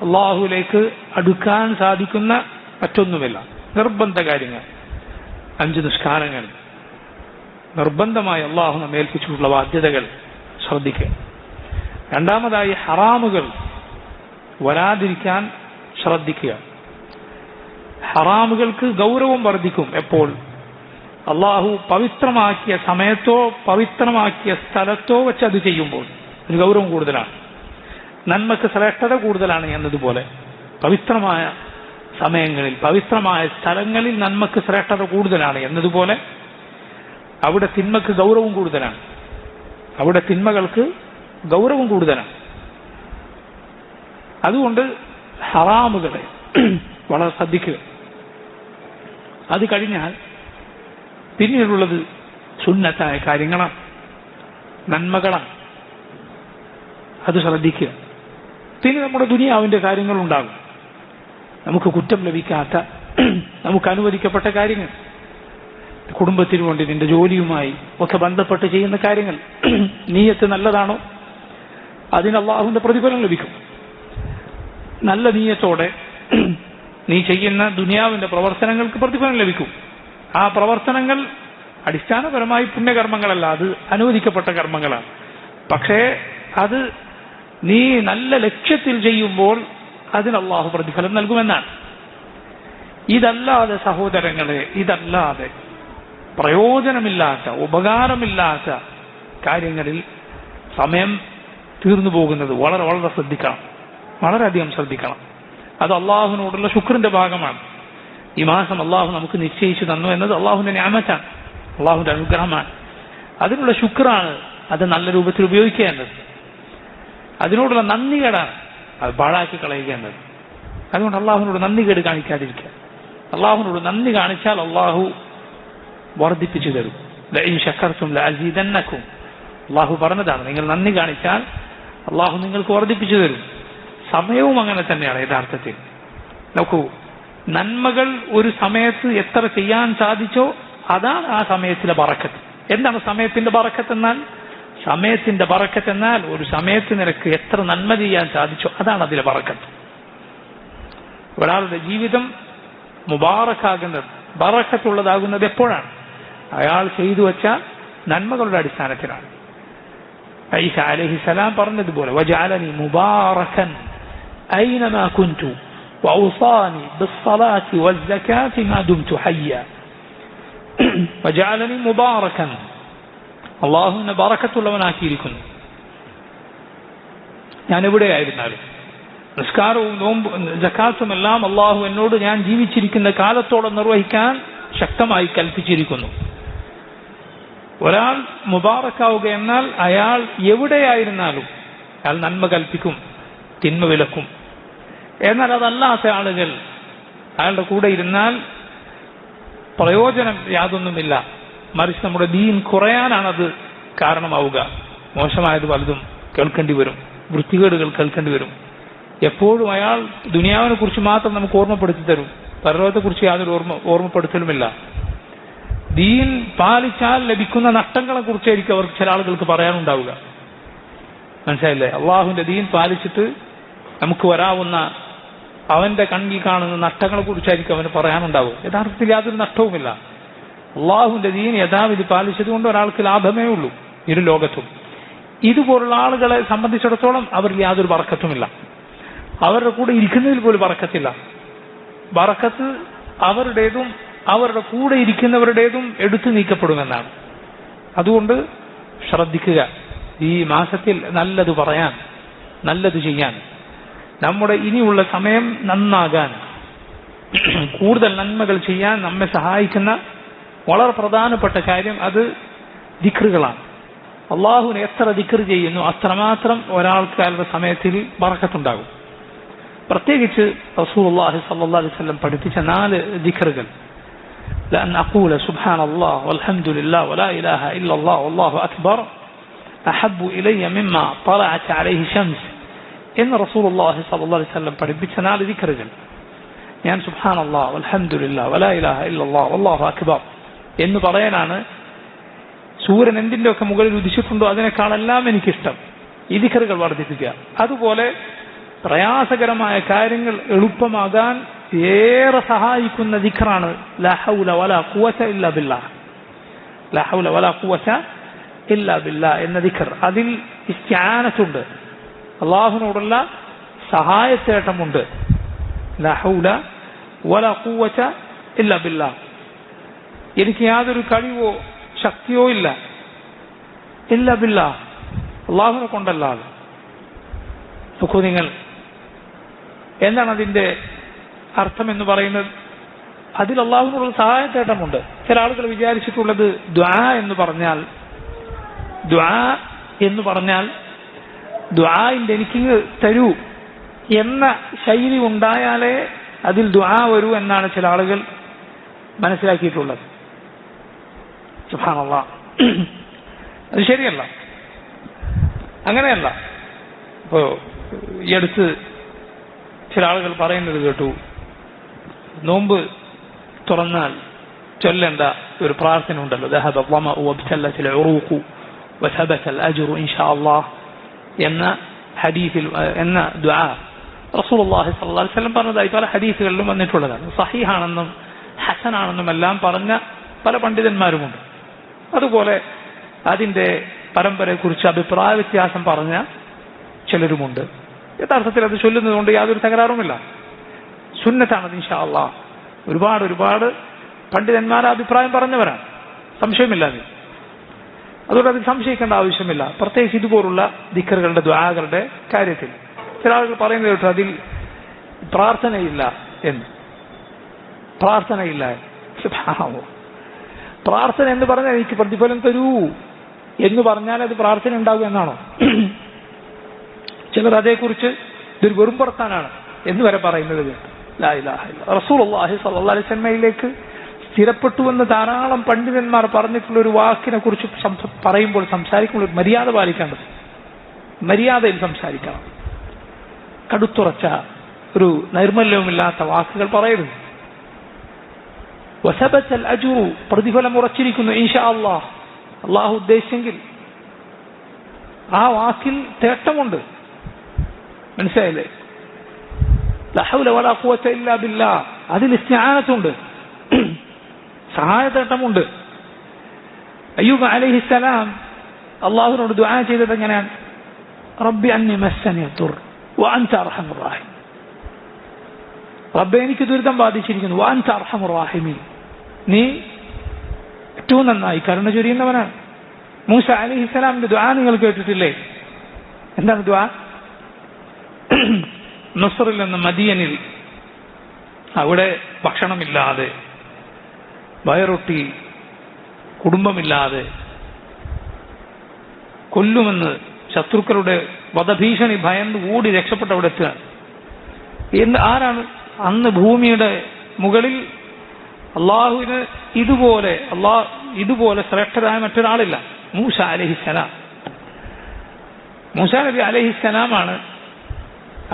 അള്ളാഹുലേക്ക് അടുക്കാൻ സാധിക്കുന്ന മറ്റൊന്നുമില്ല. നിർബന്ധ കാര്യങ്ങൾ, 5 നിസ്കാരങ്ങൾ, നിർബന്ധമായി അള്ളാഹു നമ്മെ ഏൽപ്പിച്ചിട്ടുള്ള ബാധ്യതകൾ ശ്രദ്ധിക്കുക. രണ്ടാമതായി ഹറാമുകൾ വരാതിരിക്കാൻ ശ്രദ്ധിക്കുക. ഹറാമുകൾക്ക് ഗൗരവം വർദ്ധിക്കും എപ്പോൾ അള്ളാഹു പവിത്രമാക്കിയ സമയത്തോ പവിത്രമാക്കിയ സ്ഥലത്തോ വെച്ച് അത് ചെയ്യുമ്പോൾ ഒരു ഗൗരവം കൂടുതലാണ്. നന്മക്ക് ശ്രേഷ്ഠത കൂടുതലാണ് എന്നതുപോലെ പവിത്രമായ സമയങ്ങളിൽ പവിത്രമായ സ്ഥലങ്ങളിൽ നന്മക്ക് ശ്രേഷ്ഠത കൂടുതലാണ് എന്നതുപോലെ അവിടെ തിന്മക്ക് ഗൗരവം കൂടുതലാണ്. അവിടെ തിന്മകൾക്ക് ഗൗരവം കൂടുതലാണ്. അതുകൊണ്ട് ഹറാമുകളെ വളരെ ശ്രദ്ധിക്കുക. അത് കഴിഞ്ഞാൽ പിന്നീടുള്ളത് സുന്നത്തായ കാര്യങ്ങളാണ്, നന്മകളാണ്. അത് ശ്രദ്ധിക്കുക. പിന്നെ നമ്മുടെ ദുനിയാവിന്റെ കാര്യങ്ങളുണ്ടാകും. നമുക്ക് കുറ്റം ലഭിക്കാത്ത, നമുക്ക് അനുവദിക്കപ്പെട്ട കാര്യങ്ങൾ, കുടുംബത്തിനു വേണ്ടി നിന്റെ ജോലിയുമായി ഒക്കെ ബന്ധപ്പെട്ട് ചെയ്യുന്ന കാര്യങ്ങൾ, നീയത്ത് നല്ലതാണോ അതിന് അള്ളാഹുവിന്റെ പ്രതിഫലം ലഭിക്കും. നല്ല നീയത്തോടെ നീ ചെയ്യുന്ന ദുനിയാവിന്റെ പ്രവർത്തനങ്ങൾക്ക് പ്രതിഫലം ലഭിക്കും. ആ പ്രവർത്തനങ്ങൾ അടിസ്ഥാനപരമായി പുണ്യകർമ്മങ്ങളല്ല, അത് അനുവദിക്കപ്പെട്ട കർമ്മങ്ങളാണ്. പക്ഷേ അത് നീ നല്ല ലക്ഷ്യത്തിൽ ചെയ്യുമ്പോൾ അതിന് അള്ളാഹു പ്രതിഫലം നൽകുമെന്നാണ്. ഇതല്ലാതെ സഹോദരങ്ങളെ, ഇതല്ലാതെ പ്രയോജനമില്ലാത്ത ഉപകാരമില്ലാത്ത കാര്യങ്ങളിൽ സമയം തീർന്നു പോകുന്നത് വളരെ വളരെ ശ്രദ്ധിക്കണം, വളരെയധികം ശ്രദ്ധിക്കണം. അത് അള്ളാഹുവിനോടുള്ള ശുക്രിന്റെ ഭാഗമാണ്. ഈ മാസം അള്ളാഹു നമുക്ക് നിശ്ചയിച്ചു തന്നു എന്നത് അള്ളാഹുവിന്റെ നിഅമത്താണ്, അള്ളാഹുവിന്റെ അനുഗ്രഹമാണ്. അതിനുള്ള ശുക്രാണ് അത് നല്ല രൂപത്തിൽ ഉപയോഗിക്കേണ്ടത്. അതിനോടുള്ള നന്ദികേടാണ് അത് പാഴാക്കി കളയുകയെന്നത്. അതുകൊണ്ട് അള്ളാഹുവിനോട് നന്ദികേട് കാണിക്കാതിരിക്കുക. അള്ളാഹുവിനോട് നന്ദി കാണിച്ചാൽ അള്ളാഹു വർദ്ധിപ്പിച്ചു തരും. ലഇൻ ശകർതും ലഅസീദന്നകും, അള്ളാഹു പറഞ്ഞതാണ്, നിങ്ങൾ നന്ദി കാണിച്ചാൽ അള്ളാഹു നിങ്ങൾക്ക് വർദ്ധിപ്പിച്ചു തരും. സമയവും അങ്ങനെ തന്നെയാണ് യഥാർത്ഥത്തിൽ. നോക്കൂ, നന്മകൾ ഒരു സമയത്ത് എത്ര ചെയ്യാൻ സാധിച്ചോ അതാണ് ആ സമയത്തിലെ ബറക്കത്ത്. എന്താണ് സമയത്തിന്റെ ബറക്കത്ത് എന്നാൽ? സമയത്തിന്റെ ബറക്കത്ത് എന്നാൽ ഒരു സമയത്ത് നിനക്ക് എത്ര നന്മ ചെയ്യാൻ സാധിച്ചോ അതാണ് അതിലെ ബറക്കത്ത്. ഒരാളുടെ ജീവിതം മുബാറക്കാകുന്നത്, ബറക്കത്തുള്ളതാകുന്നത് എപ്പോഴാണ്? അയാൾ ചെയ്തു വെച്ച നന്മകളുടെ അടിസ്ഥാനത്തിലാണ്. ഈസ അലൈഹിസ്സലാം പറഞ്ഞതുപോലെ വജഅലനി മുബാറകൻ ഐനമാ കുൻതു വഔസാനി ബിസ്സലാത്തി വസ്സകാത്തി മാ ദുംതു ഹയ്യ. വജഅലനി മുബാറകൻ, അല്ലാഹു എന്നെ ബറക്കത്തുള്ളവനാക്കിയിരിക്കുന്നു. ഞാൻ എവിടെയായിരുന്നാലും നിസ്കാരവും നോമ്പും സകാത്തും എല്ലാം അല്ലാഹു എന്നോട് ഞാൻ ജീവിച്ചിരിക്കുന്ന കാലത്തോളം നിർവഹിക്കാൻ ശക്തമായി കൽപ്പിച്ചിരിക്കുന്നു. ഒരാൾ മുബാറക്കാവുക എന്നാൽ അയാൾ എവിടെയായിരുന്നാലും അയാൾ നന്മ കൽപ്പിക്കും, തിന്മ വിലക്കും. എന്നാൽ അതല്ലാത്ത ആളുകൾ അയാളുടെ കൂടെ ഇരുന്നാൽ പ്രയോജനം യാതൊന്നുമില്ല, മറിച്ച് നമ്മുടെ ദീൻ കുറയാനാണത് കാരണമാവുക. മോശമായത് പലതും കേൾക്കേണ്ടി വരും, വൃത്തികേടുകൾ കേൾക്കേണ്ടി വരും. എപ്പോഴും അയാൾ ദുനിയാവിനെ കുറിച്ച് മാത്രം നമുക്ക് ഓർമ്മപ്പെടുത്തി തരും, പരലോകത്തെക്കുറിച്ച് യാതൊരു ഓർമ്മപ്പെടുത്തലുമില്ല. ദീൻ പാലിച്ചാൽ ലഭിക്കുന്ന നഷ്ടങ്ങളെ കുറിച്ചായിരിക്കും അവർക്ക് ചില ആളുകൾക്ക് പറയാനുണ്ടാവുക. മനസ്സിലായില്ലേ? അള്ളാഹുവിന്റെ ദീൻ പാലിച്ചിട്ട് നമുക്ക് വരാവുന്ന അവന്റെ കണ്ണിൽ കാണുന്ന നഷ്ടങ്ങളെ കുറിച്ചായിരിക്കും അവന് പറയാനുണ്ടാവുക. യഥാർത്ഥത്തിൽ യാതൊരു നഷ്ടവുമില്ല. അള്ളാഹുവിന്റെ ദീൻ യഥാവിധി പാലിച്ചത് കൊണ്ട് ഒരാൾക്ക് ലാഭമേ ഉള്ളൂ ഇരു ലോകത്തും. ഇതുപോലുള്ള ആളുകളെ സംബന്ധിച്ചിടത്തോളം അവരിൽ യാതൊരു ബറക്കത്തുമില്ല. അവരുടെ കൂടെ ഇരിക്കുന്നതിൽ പോലും ബറക്കത്തില്ല. ബറക്കത്ത് അവരുടേതും അവരുടെ കൂടെ ഇരിക്കുന്നവരുടേതും എടുത്തു നീക്കപ്പെടുമെന്നാണ്. അതുകൊണ്ട് ശ്രദ്ധിക്കുക, ഈ മാസത്തിൽ നല്ലത് പറയാൻ, നല്ലത് ചെയ്യാൻ, നമ്മുടെ ഇനിയുള്ള സമയം നന്നാകാൻ, കൂടുതൽ നന്മകൾ ചെയ്യാൻ നമ്മെ സഹായിക്കുന്ന വളരെ പ്രധാനപ്പെട്ട കാര്യം അത് ദിക്റുകളാണ്. അള്ളാഹുവിനെ എത്ര ദിക്ർ ചെയ്യുന്നു അത്രമാത്രം ഒരാൾക്ക് അയാളുടെ സമയത്തിൽ ബറക്കത്തുണ്ടാകും. പ്രത്യേകിച്ച് റസൂലുള്ളാഹി സ്വല്ലല്ലാഹു അലൈഹി വസല്ലം പഠിപ്പിച്ച 4 ദിക്റുകൾ, ലഅൻ അഖൂല സുബ്ഹാനല്ലാഹ് വൽഹംദുലില്ലാഹ് വലാ ഇലാഹ ഇല്ലല്ലാഹ് വല്ലാഹു അക്ബർ അഹബ്ബു ഇലയ്യ മിമ്മാ തലഅത് അലൈഹി ശംസ് എന്ന് റസൂലുള്ളാഹി സ്വല്ലല്ലാഹു അലൈഹി വസല്ലം പഠിപ്പിച്ച 4 ദിക്റുകൾ. ഞാൻ സുബ്ഹാനല്ലാഹ് വൽഹംദുലില്ലാഹ് വലാ ഇലാഹ ഇല്ലല്ലാഹ് വല്ലാഹു അക്ബർ എന്ന് പറയാനാണ് സൂര്യൻ എന്തിന്റെ ഒക്കെ മുകളിൽ ഉദിച്ചിട്ടുണ്ടോ അതിനേക്കാളെല്ലാം എനിക്കിഷ്ടം ഈ ദിക്റുകൾ വർദ്ധിപ്പിക്കുക. അതുപോലെ പ്രയാസകരമായ കാര്യങ്ങൾ എളുപ്പമാകാൻ ഏറെ സഹായിക്കുന്ന ദിക്റാണ് ലാ ഹൗല വലാ ഖുവത ഇല്ലാ ബില്ലാഹ്. ലാ ഹൗല വലാ ഖുവത ഇല്ലാ ബില്ലാഹ് എന്ന ദിക്ർ, അതിൽ ഇസ്തിആനത്തുണ്ട്, അള്ളാഹുവിനോടുള്ള സഹായത്തേട്ടമുണ്ട്. ലാ ഹൗല വലാ ഖുവത ഇല്ലാ ബില്ലാഹ്, എനിക്ക് യാതൊരു കഴിവോ ശക്തിയോ ഇല്ല, ഇല്ലാ ബില്ലാഹ്, അള്ളാഹുവിനെ കൊണ്ടല്ലാതെ. നോക്കൂ നിങ്ങൾ, എന്താണ് അതിന്റെ അർത്ഥം എന്ന് പറയുന്നത്? അതിൽ അള്ളാഹുവിനുള്ള സഹായത്തേട്ടമുണ്ട്. ചില ആളുകൾ വിചാരിച്ചിട്ടുള്ളത് ദുആ എന്ന് പറഞ്ഞാൽ ദുആഇന്റെ എനിക്ക് തരൂ എന്ന ശൈലി ഉണ്ടായാലേ അതിൽ ദുആ വരൂ എന്നാണ് ചില ആളുകൾ മനസ്സിലാക്കിയിട്ടുള്ളത്. സുബ്ഹാനല്ലാഹ്, അത് ശരിയല്ല, അങ്ങനെയല്ല. ഇപ്പോ ഈ അടുത്ത് ചില ആളുകൾ പറയുന്നത് കേട്ടു, നോമ്പ് തുറന്നാൽ ചൊല്ലേണ്ട ഒരു പ്രാർത്ഥന ഉണ്ടല്ലോ, ദഹബ ളമഉ വബ്തല്ലത്തിൽ ഉറൂഖു വസബതൽ അജ്റു ഇൻഷാ അല്ലാഹ് എന്ന ഹദീസിൽ എന്ന ദുആ റസൂലുള്ളാഹി സ്വല്ലല്ലാഹു അലൈഹി വസല്ലം പറഞ്ഞതായി പല ഹദീസുകളിലും വന്നിട്ടുള്ളതാണ്. സഹീഹാണെന്നും ഹസനാണെന്നും എല്ലാം പറഞ്ഞ പല പണ്ഡിതന്മാരുമുണ്ട്. അതുപോലെ അതിന്റെ പരമ്പരയെക്കുറിച്ച് അഭിപ്രായ വ്യത്യാസം പറഞ്ഞ ചിലരുമുണ്ട്. യഥാർത്ഥത്തിൽ അത് ചൊല്ലുന്നത് കൊണ്ട് യാതൊരു തകരാറുമില്ല, സുന്നത്താണത് ഇൻഷാ അല്ലാഹ്. ഒരുപാട് പണ്ഡിതന്മാർ അഭിപ്രായം പറഞ്ഞവരാണ്, സംശയമില്ലാതെ. അതുകൊണ്ട് അതിൽ സംശയിക്കേണ്ട ആവശ്യമില്ല, പ്രത്യേകിച്ച് ഇതുപോലുള്ള ദിക്റുകളുടെ ദുആകളുടെ കാര്യത്തിൽ. ചില ആളുകൾ പറയുന്നത് കേട്ടോ അതിൽ പ്രാർത്ഥനയില്ല എന്ന്. സുബ്ഹാനല്ലാഹ്, പ്രാർത്ഥന എന്ന് പറഞ്ഞാൽ എനിക്ക് പ്രതിഫലം തരൂ എന്ന് പറഞ്ഞാൽ അത് പ്രാർത്ഥന ഉണ്ടാകും എന്നാണോ? ചിലർ അതേക്കുറിച്ച് ഇതൊരു വെറും പുറത്താനാണ് എന്ന് വരെ പറയുന്നത് കേട്ടു. ലാ ഇലാഹ ഇല്ലല്ലാഹ്. റസൂലുള്ളാഹി സ്വല്ലല്ലാഹു അലൈഹി വസല്ലമയിലേക്ക് സ്ഥിരപ്പെട്ടുവെന്ന് ധാരാളം പണ്ഡിതന്മാർ പറഞ്ഞിട്ടുള്ള ഒരു വാക്കിനെ കുറിച്ച് പറയുമ്പോൾ സംസാരിക്കുമ്പോൾ ഒരു മര്യാദ പാലിക്കേണ്ടത്, മര്യാദയിൽ സംസാരിക്കണം. കടുത്തുറച്ച ഒരു നൈർമല്യവുമില്ലാത്ത വാക്കുകൾ പറയരുത്. വസബത്തൽ അജ്റു, പ്രതിഫലം ഉറച്ചിരിക്കുന്നു ഇൻഷാ അല്ലാഹ്, അള്ളാഹു ഉദ്ദേശിച്ചെങ്കിൽ. ആ വാക്കിൽ തേട്ടമുണ്ട്, മനസ്സിലായില്ലേ? ലാ ഹൗല വലാ ഖുവത ഇല്ലാ ബില്ലാഹ്, അതിൽ ഇസ്തിആനത്തുണ്ട്, സഹായത്തേട്ടമുണ്ട്. അയ്യൂബ് അലൈഹിസ്സലാം അള്ളാഹുവിനോട് ദുആ ചെയ്തത് എങ്ങനെയാണ്? റബ്ബി അന്നി മസ്സനി ദുർ വഅൻത അർഹമുർ റഹീം. റബ്ബേ, എനിക്ക് ദുരിതം ബാധിച്ചിരിക്കുന്നു, വഅൻത അർഹമുർ റഹീമീൻ, നീ ഏറ്റവും നന്നായി കരുണ ചൊരിയുന്നവനാണ്. മൂസ അലൈഹിസ്സലാമിന്റെ ദുആ നിങ്ങൾ കേട്ടിട്ടില്ലേ? എന്താണ് ദുആ? നസ്റിൽ നിന്ന് മദിയനിൽ അവിടെ ഭക്ഷണമില്ലാതെ, വയറൊട്ടി, കുടുംബമില്ലാതെ, കൊല്ലുമെന്ന് ശത്രുക്കളുടെ വധഭീഷണി ഭയന്ന് ഓടി രക്ഷപ്പെട്ട അവിടെ എത്തുക. ആരാണ്? അന്ന് ഭൂമിയുടെ മുകളിൽ അള്ളാഹുവിന് ഇതുപോലെ ശ്രേഷ്ഠരായ മറ്റൊരാളില്ല, മൂസ അലൈഹിസ്സലാം. മൂസ നബി അലൈഹിസ്സലാമാണ്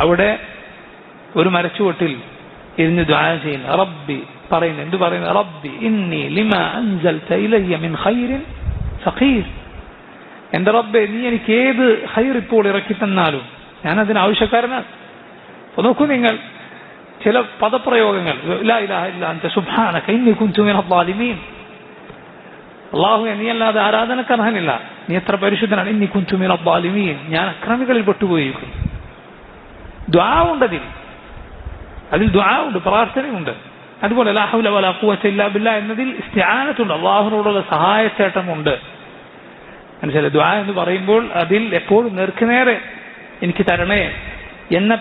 അവിടെ ഒരു മരച്ചുവട്ടിൽ ഇരുന്ന് ദുആ ചെയ്യുന്നത്. റബ്ബി പറയുന്നത്, എന്ത് പറയുന്നത്? റബ്ബി ഇന്നി ലിമാ അൻസൽത ഇലയ്യ മിൻ ഖൈറിൻ ഫഖീർ. എന്റെ റബ്ബേ, നീ എനിക്ക് ഏത് ഖൈർ ഇപ്പോൾ ഇറക്കി തന്നാലും ഞാൻ അതിന് ആവശ്യക്കാരനാണ്. നോക്കൂ നിങ്ങൾ, ചില പദപ്രയോഗങ്ങൾ, ലാ ഇലാഹ ഇല്ലാ അൻത സുബ്ഹാനക ഇന്നി കുൻതു മിനൽ ളാലിമീൻ. അല്ലാഹുവേ, നീ അല്ലാതെ ആരാധനക്കർഹനില്ല, നീ എത്ര പരിശുദ്ധനാണ്. ഇന്നി കുൻതു മിനൽ ളാലിമീൻ, ഞാൻ അക്രമികളിൽ പെട്ടുപോയിരിക്കുന്നു. ദുആ ഉണ്ട്, അതിൽ ദുആ ഉണ്ട്, പ്രാർത്ഥനയുണ്ട്. അതുപോലെ ലാ ഹൗല വലാ ഖുവത ഇല്ലാ ബില്ലാഹ് എന്നതിൽ ഇസ്തിആനത്തുണ്ട്, അള്ളാഹുവിനോടുള്ള സഹായത്തേട്ടമുണ്ട്. മനസ്സിലായി? ദുആ എന്ന് പറയുമ്പോൾ അതിൽ എപ്പോഴും നേർക്കുനേരെ എനിക്ക് തരണേ എന്ന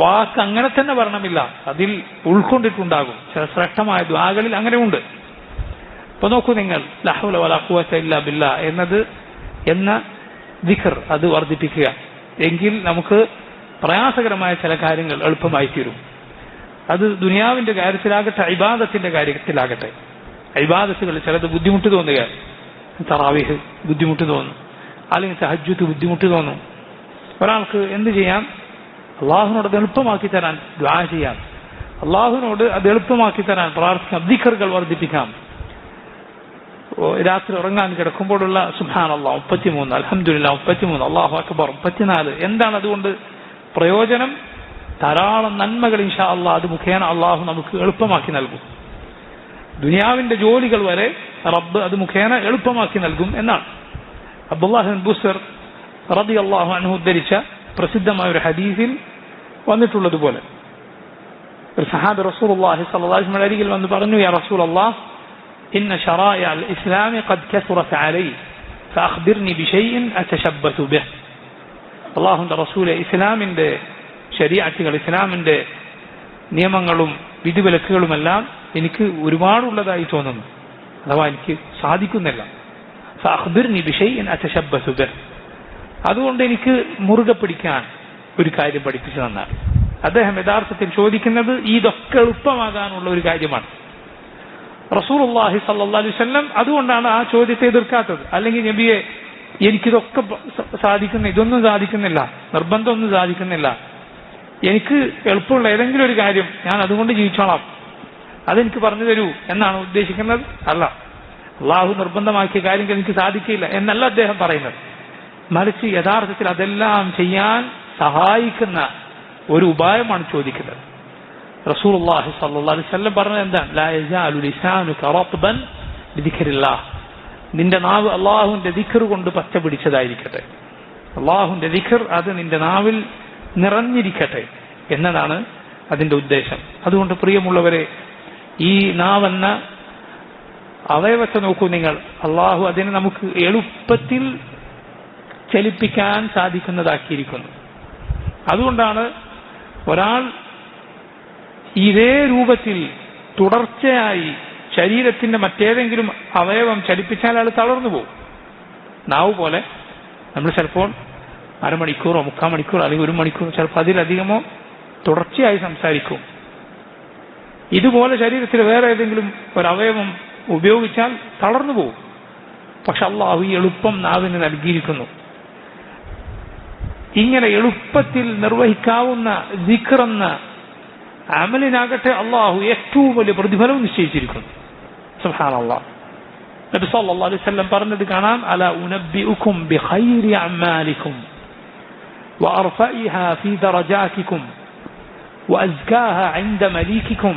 വാക്ക് അങ്ങനെ തന്നെ വരണമില്ല, അതിൽ ഉൾക്കൊണ്ടിട്ടുണ്ടാകും. ചില ശ്രേഷ്ഠമായ ദുആകളിൽ അങ്ങനെ ഉണ്ട്. അപ്പൊ നോക്കൂ നിങ്ങൾ, ലാ ഹൗല വലാ ഖുവത ഇല്ലാ ബില്ലാഹ് എന്ന ദിക്ർ അത് വർദ്ധിപ്പിക്കുക. എങ്കിൽ നമുക്ക് പ്രയാസകരമായ ചില കാര്യങ്ങൾ എളുപ്പമായി തീരും. അത് ദുനിയാവിന്റെ കാര്യത്തിലാകട്ടെ ഇബാദത്തിന്റെ കാര്യത്തിലാകട്ടെ. ഇബാദത്തുകൾ ചിലത് ബുദ്ധിമുട്ട് തോന്നുക, തറാവീഹ് ബുദ്ധിമുട്ട് തോന്നും, അല്ലെങ്കിൽ തഹജ്ജുദ് ബുദ്ധിമുട്ട് തോന്നും. ഒരാൾക്ക് എന്ത് ചെയ്യാം? അള്ളാഹുവിനോട് അത് എളുപ്പമാക്കി തരാൻ ദുആ ചെയ്യാം, അള്ളാഹുവിനോട് അത് എളുപ്പമാക്കി തരാൻ പ്രാർത്ഥിക്കാം, ദിക്റുകൾ വർദ്ധിപ്പിക്കാം. രാത്രി ഉറങ്ങാൻ കിടക്കുമ്പോഴുള്ള സുബ്ഹാനല്ലാഹ് 33, അൽഹംദുലില്ലാഹ് 33, അല്ലാഹു അക്ബർ 34. എന്താണ് അതുകൊണ്ട് പ്രയോജനം? ധാരാളം നന്മകൾ ഇൻഷാ അല്ലാഹ് അത് മുഖേന അള്ളാഹു നമുക്ക് എളുപ്പമാക്കി നൽകും. ദുനിയാവിന്റെ ജോലികൾ വരെ റബ്ബ് അത് മുഖേന എളുപ്പമാക്കി നൽകും എന്നാണ്. അബ്ദുല്ലാഹ് ബിൻ ബുസ്ർ റളിയല്ലാഹു അൻഹു ഉദ്ധരിച്ച പ്രസിദ്ധമായ ഒരു ഹദീസിൽ വന്നിട്ടുള്ളതുപോലെ ഒരു സഹാബി റസൂലുള്ളാഹി സ്വല്ലല്ലാഹു അലൈഹി വസല്ലം അരികിൽ വന്ന് പറഞ്ഞു, യാ റസൂലല്ലാഹ് ഇന്ന ശറാഇഅ അൽ ഇസ്ലാമി ഖദ് കസറത് അലൈ ഫഅഖ്ബിർനി ബിശൈഇൻ അതശബ്ബതു ബിഹ്. അല്ലാഹുവിന്റെ റസൂലേ, ഇസ്ലാമിന്റെ ശരീഅത്തുകൾ, ഇസ്ലാമിന്റെ നിയമങ്ങളും വിധിവിലക്കുകളുമെല്ലാം എനിക്ക് ഒരുപാടുള്ളതായി തോന്നുന്നു, അഥവാ എനിക്ക് സാധിക്കുന്നില്ല. ഫഅഖ്ബിർനി ബിശൈഇൻ അതശബ്ബതു ബിഹ്, അതുകൊണ്ട് എനിക്ക് മുറുകെ പിടിക്കാൻ ഒരു കാര്യം പഠിപ്പിച്ചു തന്നാൽ. അദ്ദേഹം യഥാർത്ഥത്തിൽ ചോദിക്കുന്നത് ഇതൊക്കെ എളുപ്പമാകാനുള്ള ഒരു കാര്യമാണ്. റസൂലുള്ളാഹി സ്വല്ലല്ലാഹു അലൈഹി വസല്ലം അതുകൊണ്ടാണ് ആ ചോദ്യത്തെ എതിർക്കാത്തത്. അല്ലെങ്കിൽ നബിയെ, എനിക്കിതൊക്കെ സാധിക്കുന്ന, ഇതൊന്നും സാധിക്കുന്നില്ല, നിർബന്ധമൊന്നും സാധിക്കുന്നില്ല, എനിക്ക് എളുപ്പമുള്ള ഏതെങ്കിലും ഒരു കാര്യം ഞാൻ അതുകൊണ്ട് ജീവിച്ചോളാം, അതെനിക്ക് പറഞ്ഞു തരൂ എന്നാണ് ഉദ്ദേശിക്കുന്നത്. അല്ല, അള്ളാഹു നിർബന്ധമാക്കിയ കാര്യങ്ങൾ എനിക്ക് സാധിക്കില്ല എന്നല്ല അദ്ദേഹം പറയുന്നത്. മറിച്ച് യഥാർത്ഥത്തിൽ അതെല്ലാം ചെയ്യാൻ സഹായിക്കുന്ന ഒരു ഉപായമാണ് ചോദിക്കുന്നത്. റസൂലുള്ളാഹി സ്വല്ലല്ലാഹു അലൈഹി വസല്ലം പറഞ്ഞത് എന്താണ്? ലാ യസാലു ലിസാനുക റത്ബൻ ബിദിക്രില്ലാഹ്, നിന്റെ നാവ് അള്ളാഹുവിന്റെ ദിക്ർ കൊണ്ട് പച്ച പിടിച്ചതായിരിക്കട്ടെ, അള്ളാഹുവിന്റെ ദിക്ർ അത് നിന്റെ നാവിൽ നിറഞ്ഞിരിക്കട്ടെ എന്നതാണ് അതിന്റെ ഉദ്ദേശം. അതുകൊണ്ട് പ്രിയമുള്ളവരെ, ഈ നാവെന്ന അവയവത്തെ നോക്കൂ നിങ്ങൾ. അള്ളാഹു അതിനെ നമുക്ക് എളുപ്പത്തിൽ ചലിപ്പിക്കാൻ സാധിക്കുന്നതാക്കിയിരിക്കുന്നു. അതുകൊണ്ടാണ് ഒരാൾ ഇതേ രൂപത്തിൽ തുടർച്ചയായി ശരീരത്തിന്റെ മറ്റേതെങ്കിലും അവയവം ചലിപ്പിച്ചാൽ അയാൾ തളർന്നു പോകും. നാവ് പോലെ നമ്മൾ ചിലപ്പോൾ അരമണിക്കൂറോ 3/4 മണിക്കൂറോ അല്ലെങ്കിൽ 1 മണിക്കൂർ, ചിലപ്പോൾ അതിലധികമോ തുടർച്ചയായി സംസാരിക്കും. ഇതുപോലെ ശരീരത്തിൽ വേറെ ഏതെങ്കിലും ഒരവയവം ഉപയോഗിച്ചാൽ തളർന്നു പോകും. പക്ഷെ അള്ളാഹു ഈ എളുപ്പം നാവിന് നൽകിയിരിക്കുന്നു. ഇങ്ങനെ എളുപ്പത്തിൽ നിർവഹിക്കാവുന്ന ദിക്ർ എന്ന അമലിനാകട്ടെ അള്ളാഹു ഏറ്റവും വലിയ പ്രതിഫലവും നിശ്ചയിച്ചിരിക്കുന്നു. സുബ്ഹാനല്ലാഹ്. നബി സല്ലല്ലാഹു അലൈഹി വസല്ലം പറഞ്ഞത് കാണാം, അലാ ഉനബ്ബിഉകും ബിഖൈരി അഅമാലികും വഅർഫഇഹാ ഫീ ദറജാതികും വഅസ്കാഹാ ഇൻദ മലീകികും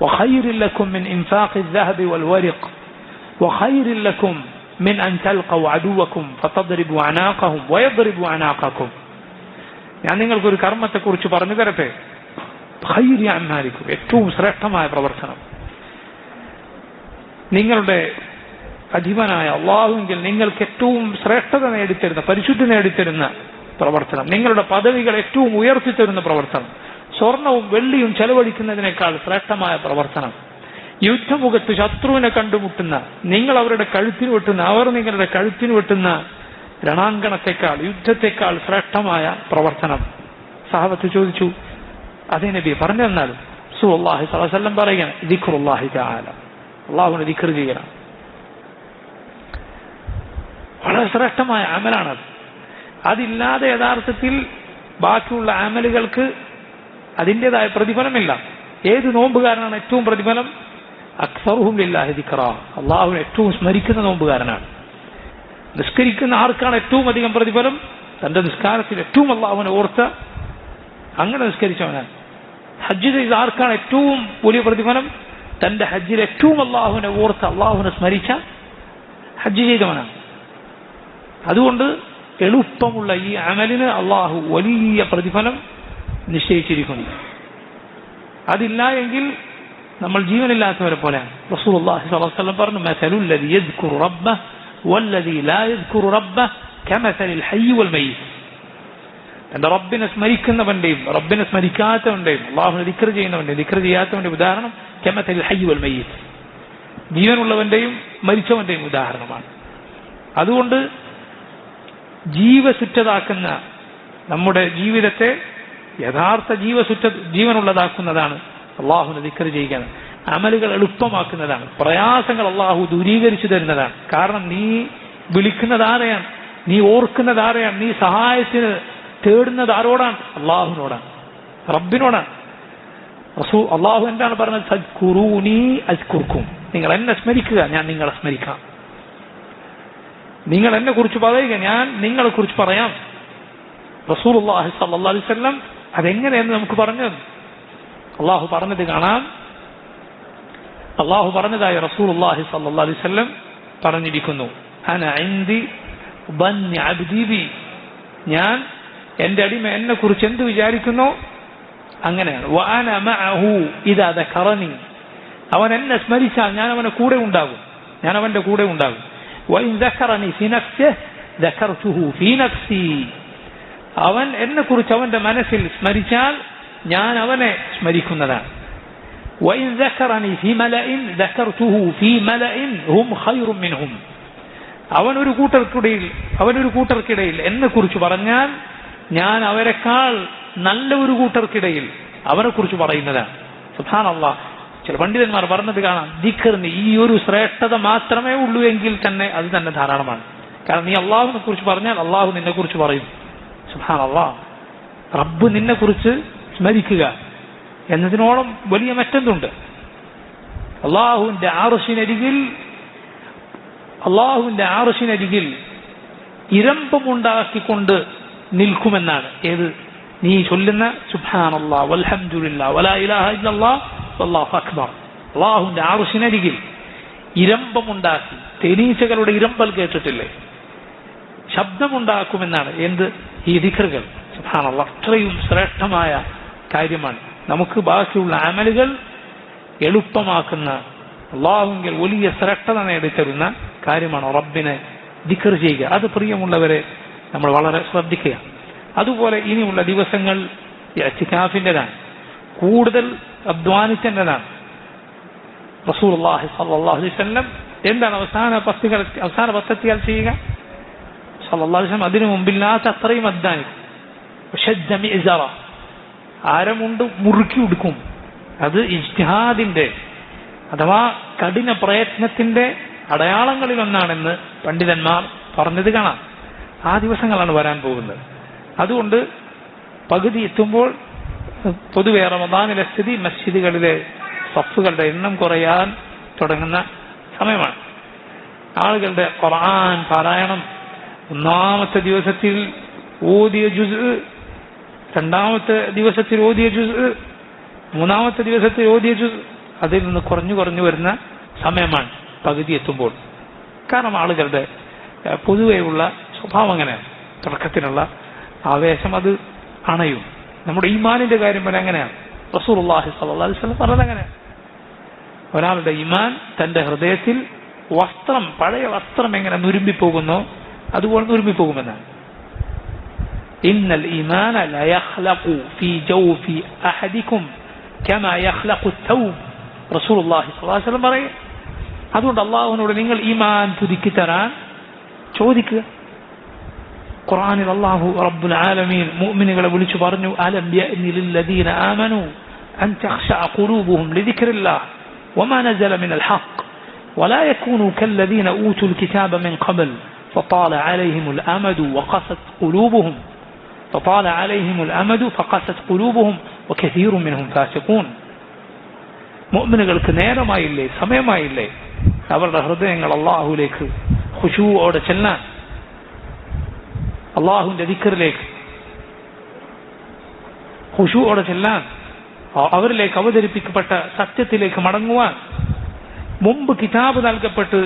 വഖൈറിൻ ലക്കും മിൻ ഇൻഫാഖി الذهب والورق വഖൈറിൻ ലക്കും من أن تلقوا عدوكم فتضربوا أعناقهم ويضربوا أعناقكم. ഞാൻ നിങ്ങൾക്ക് ഒരു കർമ്മത്തെക്കുറിച്ച് പറഞ്ഞു തരട്ടെ. ഖൈരി അഅമാലികും, ഏറ്റവും ശ്രേഷ്ഠമായ പ്രവർത്തനം. നിങ്ങളുടെ അധിപനായ അള്ളാഹുവിൽ നിങ്ങൾക്ക് ഏറ്റവും ശ്രേഷ്ഠത നേടിത്തരുന്ന, പരിശുദ്ധി നേടിത്തരുന്ന പ്രവർത്തനം, നിങ്ങളുടെ പദവികൾ ഏറ്റവും ഉയർത്തിത്തരുന്ന പ്രവർത്തനം, സ്വർണവും വെള്ളിയും ചെലവഴിക്കുന്നതിനേക്കാൾ ശ്രേഷ്ഠമായ പ്രവർത്തനം, യുദ്ധമുഖത്ത് ശത്രുവിനെ കണ്ടുമുട്ടുന്ന, നിങ്ങൾ അവരുടെ കഴുത്തിന് വെട്ടുന്ന, അവർ നിങ്ങളുടെ കഴുത്തിന് വെട്ടുന്ന രണാങ്കണത്തെക്കാൾ, യുദ്ധത്തെക്കാൾ ശ്രേഷ്ഠമായ പ്രവർത്തനം. സഹാബത്ത് ചോദിച്ചു, അതേ നബി പറഞ്ഞു തന്നാലും. റസൂലുള്ളാഹി സ്വല്ലല്ലാഹു അലൈഹി വസല്ലം പറയുകയാണ്, ദിക്റുല്ലാഹി തആല, അള്ളാഹുവിനെ ദിക്ർ ചെയ്യണം. വളരെ ശ്രേഷ്ഠമായ അമലാണത്. അതില്ലാതെ യഥാർത്ഥത്തിൽ ബാക്കിയുള്ള അമലുകൾക്ക് അതിൻ്റെതായ പ്രതിഫലമില്ല. ഏത് നോമ്പുകാരനാണ് ഏറ്റവും പ്രതിഫലം? അക്സറുഹും ലില്ലാഹി ദിക്റാ, അള്ളാഹുവിനെ ഏറ്റവും സ്മരിക്കുന്ന നോമ്പുകാരനാണ്. നിസ്കരിക്കുന്ന ആർക്കാണ് ഏറ്റവും അധികം പ്രതിഫലം? തന്റെ നിസ്കാരത്തിൽ ഏറ്റവും അള്ളാഹുവിനെ ഓർത്ത അങ്ങനെ നിസ്കരിച്ചവനാണ്. ഹജ്ജ് ചെയ്ത ആർക്കാണ് ഏറ്റവും വലിയ പ്രതിഫലം? തന്റെ ഹജ്ജിൽ ഏറ്റവും അള്ളാഹുവിനെ ഓർത്ത് അള്ളാഹുവിനെ സ്മരിച്ച ഹജ്ജ് ചെയ്തവനാണ്. അതുകൊണ്ട് എളുപ്പമുള്ള ഈ അമലിന് അള്ളാഹു വലിയ പ്രതിഫലം നിശ്ചയിച്ചിരിക്കുന്നു. അതില്ല എങ്കിൽ നമ്മൾ ജീവനില്ലാത്തവരെ പോലെയാണ്. റസൂലുള്ളാഹി സ്വല്ലല്ലാഹു അലൈഹി വസല്ലം പറഞ്ഞു, മസലുൽ ലദീ യദ്കുറു റബ്ബഹു വല്ലദീ ലാ യദ്കുറു റബ്ബഹു കമസലിൽ ഹയ്യി വൽ മയ്യിത്ത്. എന്റെ റബ്ബിനെ സ്മരിക്കുന്നവന്റെയും റബ്ബിനെ സ്മരിക്കാത്തവന്റെയും അല്ലാഹുവിനെ ദിക്ർ ചെയ്യുന്നവന്റെയും ദിക്ർ ചെയ്യാത്തവന്റെയും ഉദാഹരണം കമസലിൽ ഹയ്യി വൽ മയ്യിത്ത്, ജീവനുള്ളവന്റെയും മരിച്ചവന്റെയും ഉദാഹരണമാണ്. അതുകൊണ്ട് ജീവസുറ്റതാക്കുന്ന നമ്മുടെ ജീവിതത്തെ യഥാർത്ഥ ജീവനുള്ളതാക്കുന്നതാണ് അള്ളാഹുവിനെ ദിക്ർ ചെയ്യുക. അമലുകൾ എളുപ്പമാക്കുന്നതാണ്, പ്രയാസങ്ങൾ അള്ളാഹു ദൂരീകരിച്ചു തരുന്നതാണ്. കാരണം നീ വിളിക്കുന്നത് ആരെയാണ്, നീ ഓർക്കുന്നത് ആരെയാണ്, നീ സഹായത്തിന് തേടുന്നത് ആരോടാണ്? അള്ളാഹുവിനോടാണ്, റബ്ബിനോടാണ്. അള്ളാഹു എന്താണ് പറഞ്ഞത്? സദ്കുറൂനി അസ്കുർക്കും, നിങ്ങൾ എന്നെ സ്മരിക്കുക, ഞാൻ നിങ്ങളെ സ്മരിക്കാം. നിങ്ങൾ എന്നെ കുറിച്ച് പറയുക, ഞാൻ നിങ്ങളെ കുറിച്ച് പറയാം. റസൂലുള്ളാഹി സ്വല്ലല്ലാഹു അലൈഹി വസല്ലം അതെങ്ങനെയെന്ന് നമുക്ക് പറഞ്ഞു അള്ളാഹു പറഞ്ഞത് കാണാം. അള്ളാഹു പറഞ്ഞതായി റസൂലുള്ളാഹി സ്വല്ലല്ലാഹു അലൈഹി വസല്ലം പറഞ്ഞിരിക്കുന്നു, അന ഇൻദി ദന്നി അബ്ദി ബി, ഞാൻ എന്റെ അടിമ എന്നെ കുറിച്ച് എന്ത് വിചാരിക്കുന്നു അങ്ങനെയാണ്. വഅന മഅഹു ഇദാ ദകറനി, അവൻ എന്നെ സ്മരിച്ചാൽ ഞാൻ അവന്റെ കൂടെ ഉണ്ടാകും, ഞാൻ അവന്റെ കൂടെ ഉണ്ടാകും. വഇൻ ദകറനി ഫി നഫ്സിഹി ദകർതുഹു ഫി നഫ്സി, അവൻ എന്നെ കുറിച്ച് അവന്റെ മനസ്സിൽ സ്മരിച്ചാൽ ഞാൻ അവനെ സ്മരിക്കുന്നതാണ്. വഇൻ ദകറനി ഫി മലഇൻ ദകർതുഹു ഫി മലഇൻ ഹും ഖൈറും മിൻഹും, അവനൊരു കൂട്ടർക്കിടയിൽ എന്നെ കുറിച്ച് പറഞ്ഞാൽ ഞാൻ അവരെക്കാൾ നല്ല ഒരു കൂട്ടർക്കിടയിൽ അവനെ കുറിച്ച് പറയുന്നതാണ്. സുബ്ഹാനല്ലാഹ്, ചില പണ്ഡിതന്മാർ പറഞ്ഞത് കാണാം, ദിക്റിന് ഈ ഒരു ശ്രേഷ്ഠത മാത്രമേ ഉള്ളൂ എങ്കിൽ തന്നെ അത് തന്നെ ധാരാളമാണ്. കാരണം നീ അള്ളാഹുവിനെ കുറിച്ച് പറഞ്ഞാൽ അള്ളാഹു നിന്നെ കുറിച്ച് പറയും. സുബ്ഹാനല്ലാഹ്, റബ്ബ് നിന്നെ കുറിച്ച് സ്മരിക്കുക എന്നതിനോളം വലിയ മറ്റെന്തുണ്ട്? അള്ളാഹുവിന്റെ ആർശിനരികിൽ ഇരമ്പമുണ്ടാക്കിക്കൊണ്ട് നിൽക്കുമെന്നാണ്. ഏത്? നീ ചൊല്ലുന്ന സുബ്ഹാനല്ലാഹ് വൽഹംദുലില്ലാഹ് വലാ ഇലാഹ ഇല്ലല്ലാഹ് വല്ലാഹു അക്ബർ. അള്ളാഹുവിന്റെ ആർശിനരികിൽ ഇരമ്പമുണ്ടാക്കി, തേനീച്ചകളുടെ ഇരമ്പൽ കേട്ടിട്ടില്ലേ? ശബ്ദമുണ്ടാക്കുമെന്നാണ്. എന്ത്? ഈ ദിക്റുകൾ. സുബ്ഹാനല്ലാഹ്, അത്രയും ശ്രേഷ്ഠമായ കാര്യമാണ്. നമുക്ക് ബാക്കിയുള്ള അമലുകൾ എളുപ്പമാക്കുന്ന, അള്ളാഹുവിൽ വലിയ ശ്രേഷ്ഠത നേടിത്തരുന്ന കാര്യമാണ് റബ്ബിനെ ദിക്ർ ചെയ്യുക. അത് പ്രിയമുള്ളവരെ നമ്മൾ വളരെ ശ്രദ്ധിക്കുക. അതുപോലെ ഇനിയുള്ള ദിവസങ്ങൾ ഇഅ്തികാഫിൻ്റെതാണ്, കൂടുതൽ അധ്വാനിക്കേണ്ടതാണ്. റസൂലുള്ളാഹി സ്വല്ലല്ലാഹു അലൈഹി വസല്ലം എന്താണ് അവസാന പത്തെത്തിയാൽ ചെയ്യുക? സല്ലല്ലാഹു അലൈഹി വസല്ലം അതിനു മുമ്പില്ലാത്ത അത്രയും അധ്വാനിക്കും. ഷദ്ദ മിഅ്സറ, ആരമുണ്ട് മുറുക്കി ഉടുക്കും. അത് ഇജ്തിഹാദിന്റെ അഥവാ കഠിന പ്രയത്നത്തിന്റെ അടയാളങ്ങളിലൊന്നാണെന്ന് പണ്ഡിതന്മാർ പറഞ്ഞത് കാണാം. ആ ദിവസങ്ങളാണ് വരാൻ പോകുന്നത്. അതുകൊണ്ട് പകുതി എത്തുമ്പോൾ പൊതുവെ റമദാനിലെ സ്ഥിതി, മസ്ജിദുകളിലെ സഫുകളുടെ എണ്ണം കുറയാൻ തുടങ്ങുന്ന സമയമാണ്. ആളുകളുടെ ഖുർആൻ പാരായണം ഒന്നാമത്തെ ദിവസത്തിൽ ഓതിയ ജുസ്, രണ്ടാമത്തെ ദിവസത്തിൽ ഓതിയ ജുസ്, മൂന്നാമത്തെ ദിവസത്തിൽ ഓതിയ ജുസ്, അതിൽ നിന്ന് കുറഞ്ഞു വരുന്ന സമയമാണ് പകുതി എത്തുമ്പോൾ. കാരണം ആളുകളുടെ പൊതുവെയുള്ള സ്വഭാവം അങ്ങനെയാണ്. തുടക്കത്തിലുള്ള ആവേശം അത് അണയും. നമ്മുടെ ഈമാനിന്റെ കാര്യം പോലെ അങ്ങനെയാണ്. റസൂലുള്ളാഹി സ്വല്ലല്ലാഹു അലൈഹി വസല്ലം പറഞ്ഞത് അങ്ങനെയാണ്. ഒരാളുടെ ഈമാൻ തന്റെ ഹൃദയത്തിൽ പഴയ വസ്ത്രം എങ്ങനെ നുരുമ്പിപ്പോകുന്നോ അതുപോലെ നുരുമ്പിപ്പോകുമെന്നാണ്. ഇന്നൽ ഈമാന ലയഖ്ലഖു ഫീ ജൗഫി അഹദികും കമാ യഖ്ലഖു തൗബ്. റസൂലുള്ളാഹി സ്വല്ലല്ലാഹു അലൈഹി വസല്ലം പറയും. അതുകൊണ്ട് അള്ളാഹുവിനോട് നിങ്ങൾ ഈമാൻ പുതുക്കി തരാൻ ചോദിക്കുക. ഖുർആനിൽ അല്ലാഹു റബ്ബുൽ ആലമീൻ മുഅ്മിനുകളെ വിളിച്ചു പറഞ്ഞു, അലം യഅനി ലില്ലദീന ആമനൂ അൻ തഖ്ശഅ ഖുലൂബുഹും ലിദിക്രില്ലാഹ് വമാ നസല മിനൽ ഹഖ് വലാ യകൂനൂ കല്ലദീന ഊതുൽ കിതാബ മിൻ ഖബൽ فطال عليهم الأمد فقست قلوبهم وكثير منهم فاسقون. മുഅ്മിനുകൾക്ക് നേരമായില്ലേ, സമയമായില്ലേ അവരുടെ ഹൃദയങ്ങൾ അല്ലാഹുവിലേക്ക് ഖുശൂഅോടെ ചെല്ലാൻ, അള്ളാഹുവിന്റെ ദിക്റിലേക്ക് ഖുശൂഅോടെ ചെല്ലാൻ, അവരിലേക്ക് അവതരിപ്പിക്കപ്പെട്ട സത്യത്തിലേക്ക് മടങ്ങുവാൻ. മുമ്പ് കിതാബ് നൽകപ്പെട്ട്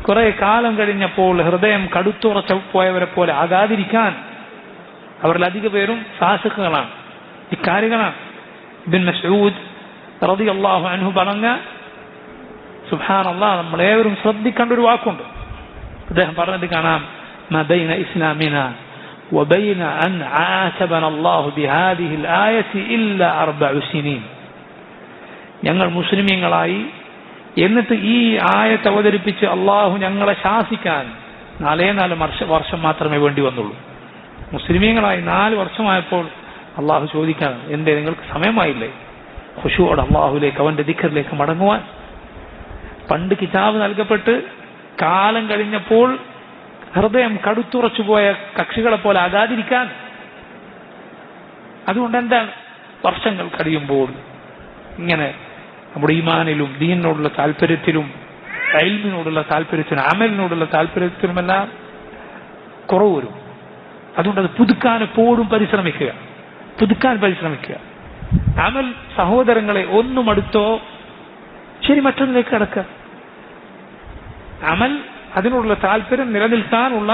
കുറെ കാലം കഴിഞ്ഞപ്പോൾ ഹൃദയം കടുത്തുറച്ചു പോയവരെ പോലെ ആകാതിരിക്കാൻ അവരിൽ അധിക പേരും ഫാസിഖുകളാണ്, ധിക്കാരികളാണ്. ഇബ്നു മസ്ഊദ് റളിയല്ലാഹു അൻഹു പറഞ്ഞ സുബ്ഹാനല്ലാഹ് നമ്മളേവരും ശ്രദ്ധിക്കേണ്ട ഒരു വാക്കുണ്ട്. അദ്ദേഹം പറഞ്ഞത് കാണാം, മാ ബൈന ഇസ്ലാമിന വബൈന അൻ ആതബന അല്ലാഹു ബിഹാദിഹിൽ ആയത്തി ഇല്ലാ 4 സിനീൻ. ഞങ്ങൾ മുസ്ലിമീങ്ങളായി എന്നിട്ട് ഈ ആയത്ത് അവതരിപ്പിച്ച് അള്ളാഹു ഞങ്ങളെ ശാസിക്കാൻ 4 വർഷം മാത്രമേ വേണ്ടി വന്നുള്ളൂ. മുസ്ലിമീങ്ങളായി 4 വർഷമായപ്പോൾ അള്ളാഹു ചോദിക്കാൻ, എന്തേ നിങ്ങൾക്ക് സമയമായില്ലേ ഖുശൂഅോടെ അള്ളാഹുലേക്ക് അവന്റെ ദിക്റിലേക്ക് മടങ്ങുവാൻ? പണ്ട് കിതാബ് നൽകപ്പെട്ട് കാലം കഴിഞ്ഞപ്പോൾ ഹൃദയം കടുത്തുറച്ചു പോയ കക്ഷികളെ പോലെ ആകാതിരിക്കാൻ. അതുകൊണ്ട് എന്താണ്, വർഷങ്ങൾ കഴിയുമ്പോൾ ഇങ്ങനെ നമ്മുടെ ഈമാനിലും ദീനിനോടുള്ള താല്പര്യത്തിലും ഇൽമിനോടുള്ള താല്പര്യത്തിലും അമലിനോടുള്ള താല്പര്യത്തിലുമെല്ലാം കുറവ് വരും. അതുകൊണ്ട് അത് പുതുക്കാൻ എപ്പോഴും പരിശ്രമിക്കുക. അമൽ സഹോദരങ്ങളെ ഒന്നും അടുത്തോ ശരി മറ്റൊന്നിലേക്ക് കടക്കുക. അമൽ അതിനോടുള്ള താല്പര്യം നിലനിൽക്കാനുള്ള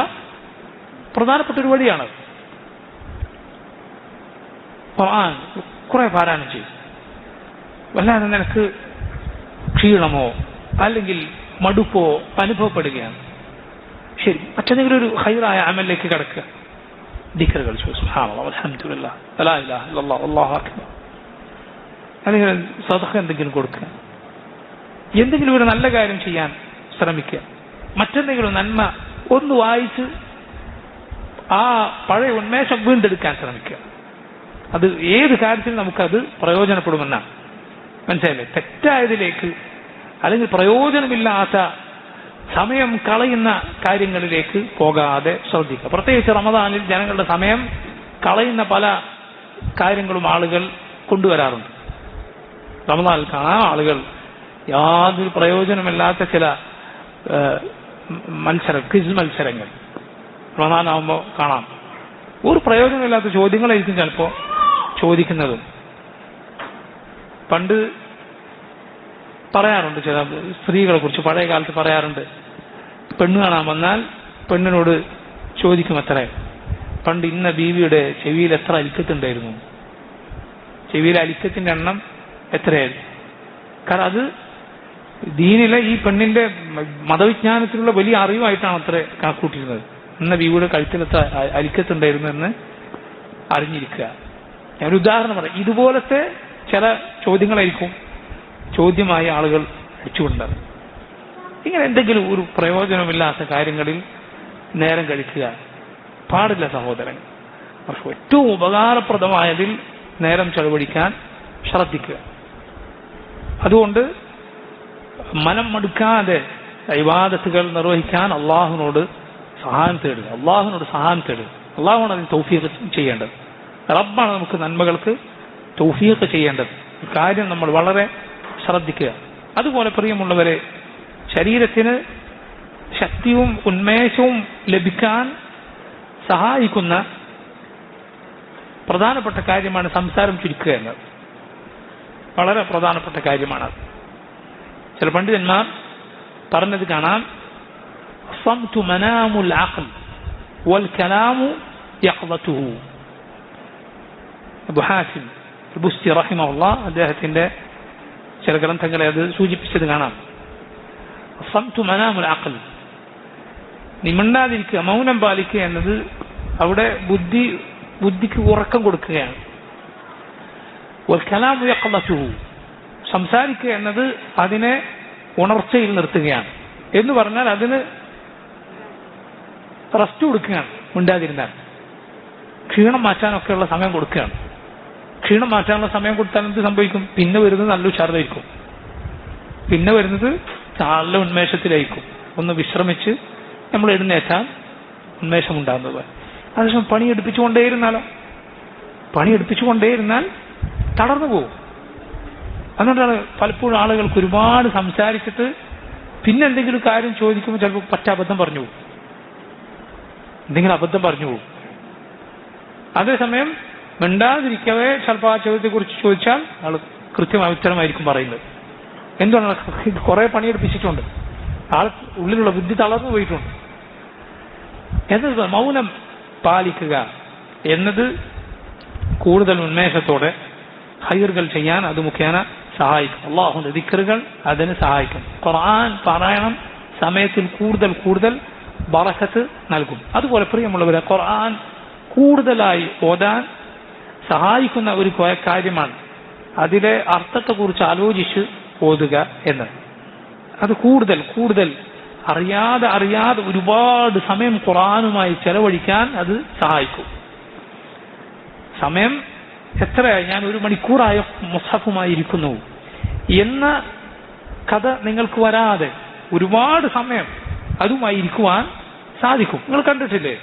പ്രധാനപ്പെട്ട ഒരു വഴിയാണ്. ഖുർആൻ കുറെ പാരായണം ചെയ്യും. വല്ലാതെ നിനക്ക് ക്ഷീണമോ അല്ലെങ്കിൽ മടുപ്പോ അനുഭവപ്പെടുകയാണ്, ശരി മറ്റെന്തെങ്കിലും ഒരു ഖൈറായ അമലിലേക്ക് കടക്കുക. ദിക്റുകൾ സുബ്ഹാനല്ലാഹ് അൽഹംദുലില്ലാഹ് ലാ ഇലാഹ ഇല്ലല്ലാഹ് അല്ലാഹു അക്ബർ, അല്ലെങ്കിൽ സദഖ എന്തെങ്കിലും കൊടുക്കുക, എന്തെങ്കിലും ഒരു നല്ല കാര്യം ചെയ്യാൻ ശ്രമിക്കുക. മറ്റെന്തെങ്കിലും നന്മ ഒന്ന് വായിച്ച് ആ പഴയ ഉന്മേഷം വീണ്ടെടുക്കാൻ ശ്രമിക്കുക. അത് ഏത് കാര്യത്തിൽ നമുക്കത് പ്രയോജനപ്പെടുമെന്നാണ്. മനസ്സിലായില്ലേ? തെറ്റായതിലേക്ക് അല്ലെങ്കിൽ പ്രയോജനമില്ലാത്ത സമയം കളയുന്ന കാര്യങ്ങളിലേക്ക് പോകാതെ ശ്രദ്ധിക്കുക. പ്രത്യേകിച്ച് റമദാനിൽ ജനങ്ങളുടെ സമയം കളയുന്ന പല കാര്യങ്ങളും ആളുകൾ കൊണ്ടുവരാറുണ്ട്. റമദാനിൽ കാണാം ആളുകൾ യാതൊരു പ്രയോജനമില്ലാത്ത ചില ക്വിസ് മത്സരങ്ങൾ റമദാനാവുമ്പോൾ കാണാം. ഒരു പ്രയോജനമില്ലാത്ത ചോദ്യങ്ങളായിരിക്കും ചിലപ്പോൾ ചോദിക്കുന്നതും. പണ്ട് പറയാറുണ്ട്, ചില സ്ത്രീകളെ കുറിച്ച് പഴയ കാലത്ത് പറയാറുണ്ട്, പെണ്ണ് കാണാൻ വന്നാൽ പെണ്ണിനോട് ചോദിക്കും അത്രേ, പണ്ട് ഇന്ന ബീവിയുടെ ചെവിയിൽ എത്ര അലിക്കത്തുണ്ടായിരുന്നു, ചെവിയിലെ അലിക്കത്തിന്റെ എണ്ണം എത്രയായിരുന്നു. കാരണം അത് ദീനിലെ ഈ പെണ്ണിന്റെ മതവിജ്ഞാനത്തിലുള്ള വലിയ അറിവായിട്ടാണ് അത്ര കണക്കൂട്ടിയിരുന്നത്. ഇന്ന ബീവിയുടെ കഴുത്തിൽ എത്ര അലിക്കത്തുണ്ടായിരുന്നു എന്ന് അറിഞ്ഞിരിക്കുക. ഞാനൊരു ഉദാഹരണം പറയാം. ഇതുപോലത്തെ ചില ചോദ്യങ്ങളായിരിക്കും ചോദ്യമായി ആളുകൾ അടിച്ചുകൊണ്ടത്. ഇങ്ങനെ എന്തെങ്കിലും ഒരു പ്രയോജനമില്ലാത്ത കാര്യങ്ങളിൽ നേരം കഴിക്കുക പാടില്ല സഹോദരൻ. പക്ഷെ ഏറ്റവും ഉപകാരപ്രദമായതിൽ നേരം ചെലവഴിക്കാൻ ശ്രദ്ധിക്കുക. അതുകൊണ്ട് മനം മടുക്കാതെ ഇബാദത്തുകൾ നിർവഹിക്കാൻ അള്ളാഹുവിനോട് സഹായം തേടുക. അള്ളാഹുവാണ് അതിന് തൗഫീഖ് ചെയ്യേണ്ടത്. റബ്ബാണ് നമുക്ക് നന്മകൾക്ക് തൗഫീഖ് ചെയ്യേണ്ടത്. കാര്യം നമ്മൾ വളരെ ശ്രദ്ധിക്കുക. അതുപോലെ പ്രിയമുള്ളവരെ, ശരീരത്തിന് ശക്തിയും ഉന്മേഷവും ലഭിക്കാൻ സഹായിക്കുന്ന പ്രധാനപ്പെട്ട കാര്യമാണ് സംസാരം ചുരുക്കുക എന്നത്. വളരെ പ്രധാനപ്പെട്ട കാര്യമാണ്. ചില പണ്ഡിതന്മാർ പറഞ്ഞത് കാണാം, الصمت منام العقل والكلام يقظته. അബൂ ഹാസിം ബുസ്തി റഹിമഹുല്ലാഹ് അദ്ദേഹത്തിന്റെ ചില ഗ്രന്ഥങ്ങളെ അത് സൂചിപ്പിച്ചത് കാണാം. الصمت منام العقل, നീ മിണ്ടാതിരിക്കുക, മൗനം പാലിക്കുക എന്നത് അവിടെ ബുദ്ധിക്ക് ഉറക്കം കൊടുക്കുകയാണ്. والكلام يقظته, സംസാരിക്കുക എന്നത് അതിനെ ഉണർച്ചയിൽ നിർത്തുകയാണ്. എന്ന് പറഞ്ഞാൽ അതിന് റെസ്റ്റ് കൊടുക്കുകയാണ്. മിണ്ടാതിരുന്നാൽ ക്ഷീണം മാറ്റാനൊക്കെയുള്ള സമയം കൊടുക്കുകയാണ്. ക്ഷീണം മാറ്റാനുള്ള സമയം കൊടുത്താൽ എന്ത് സംഭവിക്കും? പിന്നെ വരുന്നത് നല്ല ഉഷാറായിരിക്കും, പിന്നെ വരുന്നത് നല്ല ഉന്മേഷത്തിലായിരിക്കും. ഒന്ന് വിശ്രമിച്ച് നമ്മൾ എഴുന്നേറ്റാൽ ഉന്മേഷം ഉണ്ടാകുന്നത്. അതേസമയം പണിയെടുപ്പിച്ചുകൊണ്ടേയിരുന്നാൽ തളർന്നു പോകും. അതുകൊണ്ടാണ് പലപ്പോഴും ആളുകൾക്ക് ഒരുപാട് സംസാരിച്ചിട്ട് പിന്നെ എന്തെങ്കിലും കാര്യം ചോദിക്കുമ്പോൾ ചിലപ്പോൾ അബദ്ധം പറഞ്ഞു പോകും. അതേസമയം മിണ്ടാതിരിക്കവേ ചിലപ്പോൾ ആ ചോദ്യത്തെക്കുറിച്ച് ചോദിച്ചാൽ ആൾ കൃത്യമായ ഉത്തരമായിരിക്കും പറയുന്നത്. എന്തുകൊണ്ടാണ്? കുറെ പണിയെടുപ്പിച്ചിട്ടുണ്ട്, ആൾ ഉള്ളിലുള്ള ബുദ്ധി തളർന്നു പോയിട്ടുണ്ട്. എന്നത് മൗനം പാലിക്കുക എന്നത് കൂടുതൽ ഉന്മേഷത്തോടെ ഹൈറുകൾ ചെയ്യാൻ അത് മുഖേന സഹായിക്കും. അള്ളാഹുവിന്റെ ദിക്റുകൾ അതിന് സഹായിക്കും. ഖുർആൻ പാരായണം സമയത്തിൽ കൂടുതൽ കൂടുതൽ ബറക്കത്ത് നൽകും. അതുപോലെ പ്രിയമുള്ളവരെ, ഖുർആൻ കൂടുതലായി ഓതാൻ സഹായിക്കുന്ന ഒരു കാര്യമാണ് അതിലെ അർത്ഥത്തെക്കുറിച്ച് ആലോചിച്ച് ഓതുക എന്നത്. അത് കൂടുതൽ കൂടുതൽ അറിയാതെ ഒരുപാട് സമയം ഖുർആനുമായി ചെലവഴിക്കാൻ അത് സഹായിക്കും. സമയം എത്രയായി, ഞാൻ 1 മണിക്കൂറായ മുസ്ഹഫുമായി ഇരിക്കുന്നു എന്ന കഥ നിങ്ങൾക്ക് വരാതെ ഒരുപാട് സമയം അതുമായി ഇരിക്കുവാൻ സാധിക്കും. നിങ്ങൾ കണ്ടിട്ടില്ലേ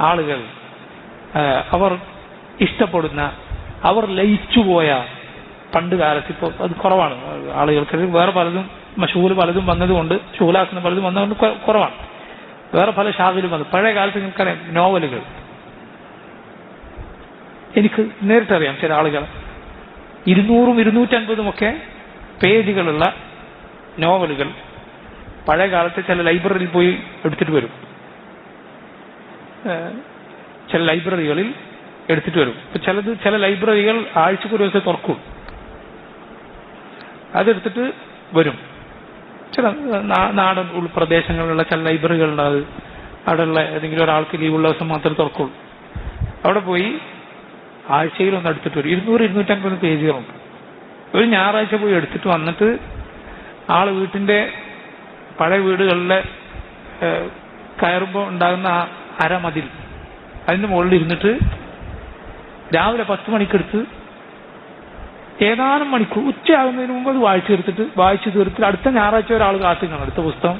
ആളുകൾ അവർ ഇഷ്ടപ്പെടുന്ന, അവർ ലയിച്ചുപോയ, പണ്ട് കാലത്ത്, ഇപ്പോൾ അത് കുറവാണ് ആളുകൾക്ക്, വേറെ പലതും മഷൂല് പലതും വന്നതുകൊണ്ട്, ഷൂലാക്കുന്ന പലതും വന്നതുകൊണ്ട് കുറവാണ്, വേറെ പല ഷാഗിലും വന്നു. പഴയ കാലത്ത് നിങ്ങൾക്കറിയാം നോവലുകൾ, എനിക്ക് നേരിട്ടറിയാം ചില ആളുകൾ 200 250 ഒക്കെ പേജുകളുള്ള നോവലുകൾ പഴയ കാലത്ത് ചില ലൈബ്രറിയിൽ പോയി എടുത്തിട്ട് വരും. ചില ലൈബ്രറികളിൽ എടുത്തിട്ട് വരും. ചില ലൈബ്രറികൾ ആഴ്ചക്ക് ഒരു ദിവസം തുറക്കും, അതെടുത്തിട്ട് വരും. ചില നാടൻ ഉൾപ്രദേശങ്ങളിലുള്ള ചില ലൈബ്രറികളുണ്ട്, അത് അവിടെയുള്ള ഏതെങ്കിലും ഒരാൾക്ക് ലീവുള്ള ദിവസം മാത്രമേ തുറക്കുള്ളൂ. അവിടെ പോയി ആഴ്ചയിൽ ഒന്ന് എടുത്തിട്ട് വരും. 200 250 പേജുകളുണ്ട്. ഒരു ഞായറാഴ്ച പോയി എടുത്തിട്ട് വന്നിട്ട് ആള് വീട്ടിന്റെ പഴയ വീടുകളിലെ കയറുമ്പോൾ ഉണ്ടാകുന്ന ആ അരമതിൽ അതിന്റെ മുകളിൽ ഇരുന്നിട്ട് രാവിലെ 10 മണിക്കെടുത്ത് ഏതാനും മണിക്കൂർ ഉച്ചയാകുന്നതിന് മുമ്പ് അത് വായിച്ചു തീർത്തിട്ട് അടുത്ത ഞായറാഴ്ച ഒരാൾ കാത്തുകയാണ് അടുത്ത പുസ്തകം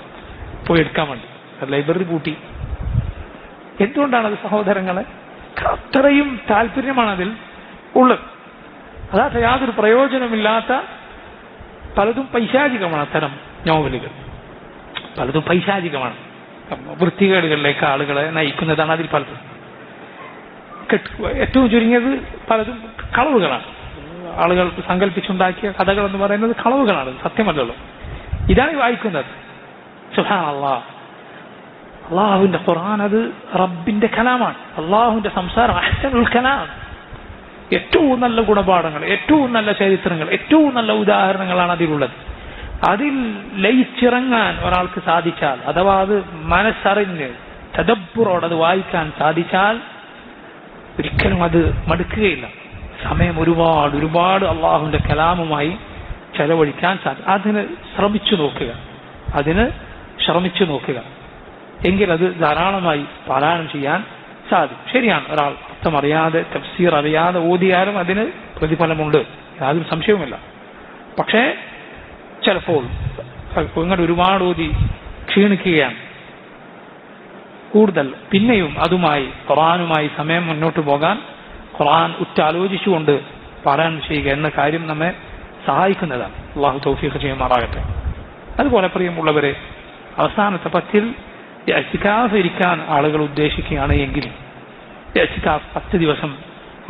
പോയി എടുക്കാൻ വേണ്ടി. ലൈബ്രറി പൂട്ടി. എന്തുകൊണ്ടാണത് സഹോദരങ്ങളെ? അത്രയും താല്പര്യമാണ് അതിൽ ഉള്ളത്. അതായത് യാതൊരു പ്രയോജനമില്ലാത്ത പലതും പൈശാചികമാണ്. അത്തരം നോവലുകൾ പലതും പൈശാചികമാണ്, വൃത്തികേടുകളിലേക്ക് ആളുകളെ നയിക്കുന്നതാണ് അതിൽ പലതും. ഏറ്റവും ചുരുങ്ങിയത് പലതും കളവുകളാണ്. ആളുകൾ സങ്കല്പിച്ചുണ്ടാക്കിയ കഥകൾ എന്ന് പറയുന്നത് കളവുകളാണ്, സത്യമല്ലല്ലോ. ഇതാണ് വായിക്കുന്നത്. സുബ്ഹാനല്ലാഹ്, അള്ളാഹുവിന്റെ ഖുർആൻ അത് റബ്ബിന്റെ കലാമാണ്. അള്ളാഹുവിന്റെ സംസാരം അഹ്സനുൽ കലാം. ഏറ്റവും നല്ല ഗുണപാഠങ്ങൾ, ഏറ്റവും നല്ല ചരിത്രങ്ങൾ, ഏറ്റവും നല്ല ഉദാഹരണങ്ങളാണ് അതിലുള്ളത്. അതിൽ ലയിച്ചിറങ്ങാൻ ഒരാൾക്ക് സാധിച്ചാൽ, അഥവാ അത് മനസ്സറിഞ്ഞ് തദബ്ബുറോട് അത് വായിക്കാൻ സാധിച്ചാൽ ഒരിക്കലും അത് മടുക്കുകയില്ല. സമയം ഒരുപാട് അള്ളാഹുവിന്റെ കലാമുമായി ചെലവഴിക്കാൻ സാധിക്കും. അതിന് ശ്രമിച്ചു നോക്കുക എങ്കിൽ അത് ധാരാളമായി പാരായണം ചെയ്യാൻ സാധിക്കും. ശരിയാണ്, ഒരാൾ അർത്ഥം അറിയാതെ, തഫ്സീർ അറിയാതെ ഓതിയാലും അതിന് പ്രതിഫലമുണ്ട്, യാതൊരു സംശയവുമില്ല. പക്ഷേ ചിലപ്പോൾ ഇങ്ങനെ ഒരുപാട് ഓതി ക്ഷീണിക്കുകയാണ്, കൂടുതൽ പിന്നെയും അതുമായി ഖുർആനുമായി സമയം മുന്നോട്ട് പോകാൻ ഖുർആൻ ഉറ്റാലോചിച്ചുകൊണ്ട് പാരായണം ചെയ്യുക എന്ന കാര്യം നമ്മെ സഹായിക്കുന്നതാണ്. അള്ളാഹു തൗഫീഖ് ചെയ്യുമാറാകട്ടെ. അതുപോലെ പ്രിയമുള്ളവരെ, അവസാനത്തെ 10 ഇഅ്തികാഫ് ഇരിക്കാൻ ആളുകൾ ഉദ്ദേശിക്കുകയാണ് എങ്കിൽ ഇഅ്തികാഫ് 10 ദിവസം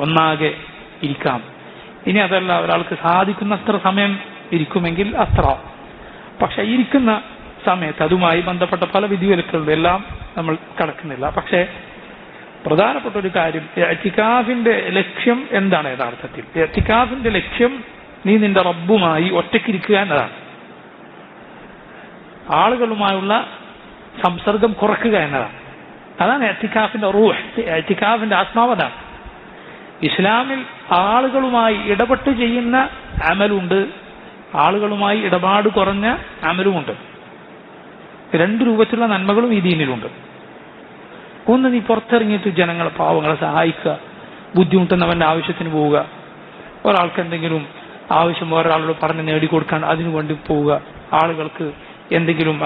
ഒന്നാകെ ഇരിക്കാം. ഇനി അതല്ല, ഒരാൾക്ക് സാധിക്കുന്നത്ര സമയം ഇരിക്കുമെങ്കിൽ അത്ര. പക്ഷെ ഇരിക്കുന്ന സമയത്ത് അതുമായി ബന്ധപ്പെട്ട പല വിധിവിലക്കുകളുണ്ട്, എല്ലാം നമ്മൾ കടക്കുന്നില്ല. പക്ഷേ പ്രധാനപ്പെട്ട ഒരു കാര്യം, ഇഅ്തികാഫിന്റെ ലക്ഷ്യം എന്താണ്? യഥാർത്ഥത്തിൽ ഇഅ്തികാഫിന്റെ ലക്ഷ്യം നീ നിന്റെ റബ്ബുമായി ഒറ്റയ്ക്കിരിക്കുക എന്നതാണ്. ആളുകളുമായുള്ള സംസർഗം കുറയ്ക്കുക എന്നതാണ്. അതാണ് ഇഅ്തികാഫിന്റെ റൂഹ്, ഇഅ്തികാഫിന്റെ ആത്മാവതാണ്. ഇസ്ലാമിൽ ആളുകളുമായി ഇടപെട്ട് ചെയ്യുന്ന അമലുണ്ട്, ആളുകളുമായി ഇടപാട് കുറഞ്ഞ അമലുമുണ്ട്. 2 രൂപത്തിലുള്ള നന്മകളും ഈ ദീനിലുണ്ട്. ഒന്ന്, നീ പുറത്തിറങ്ങിയിട്ട് ജനങ്ങളെ, പാവങ്ങളെ സഹായിക്കുക, ബുദ്ധിമുട്ടുന്നവന്റെ ആവശ്യത്തിന് പോവുക, ഒരാൾക്ക് എന്തെങ്കിലും ആവശ്യം ഒരാളോട് പറഞ്ഞ് നേടിക്കൊടുക്കാൻ അതിനു വേണ്ടി പോവുക, ആളുകൾക്ക് എന്തെങ്കിലും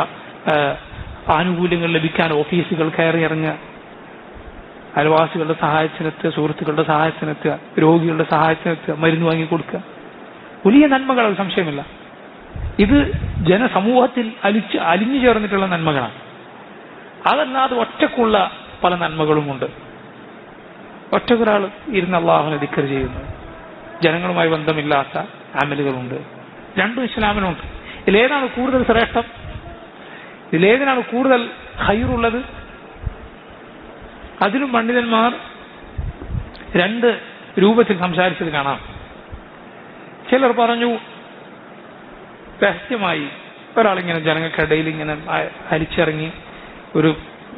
ആനുകൂല്യങ്ങൾ ലഭിക്കാൻ ഓഫീസുകൾ കയറി ഇറങ്ങുക, അയൽവാസികളുടെ സഹായത്തിനെത്തുക, സുഹൃത്തുക്കളുടെ സഹായത്തിനെത്തുക, രോഗികളുടെ സഹായത്തിനെത്തുക, മരുന്ന് വാങ്ങിക്കൊടുക്കുക. വലിയ നന്മകൾ, സംശയമില്ല. ഇത് ജനസമൂഹത്തിൽ അലിഞ്ഞു ചേർന്നിട്ടുള്ള നന്മകളാണ്. അതല്ലാതെ ഒറ്റക്കുള്ള പല നന്മകളുമുണ്ട്. ഒറ്റക്കൊരാൾ ഇരുന്ന് അള്ളാഹുവിനെ ദിക്ർ ചെയ്യുന്നു, ജനങ്ങളുമായി ബന്ധമില്ലാത്ത അമലുകളുണ്ട്. രണ്ടും ഇസ്ലാമിനുണ്ട്. ഇതിലേതാണ് കൂടുതൽ ശ്രേഷ്ഠം? ഇതിലേതിനാണ് കൂടുതൽ ഖൈറുള്ളത്? അതിലും പണ്ഡിതന്മാർ 2 രൂപത്തിൽ സംസാരിച്ചത് കാണാം. ചിലർ പറഞ്ഞു രഹസ്യമായി ഒരാളിങ്ങനെ ജനങ്ങൾക്കിടയിൽ ഇങ്ങനെ അരിച്ചിറങ്ങി ഒരു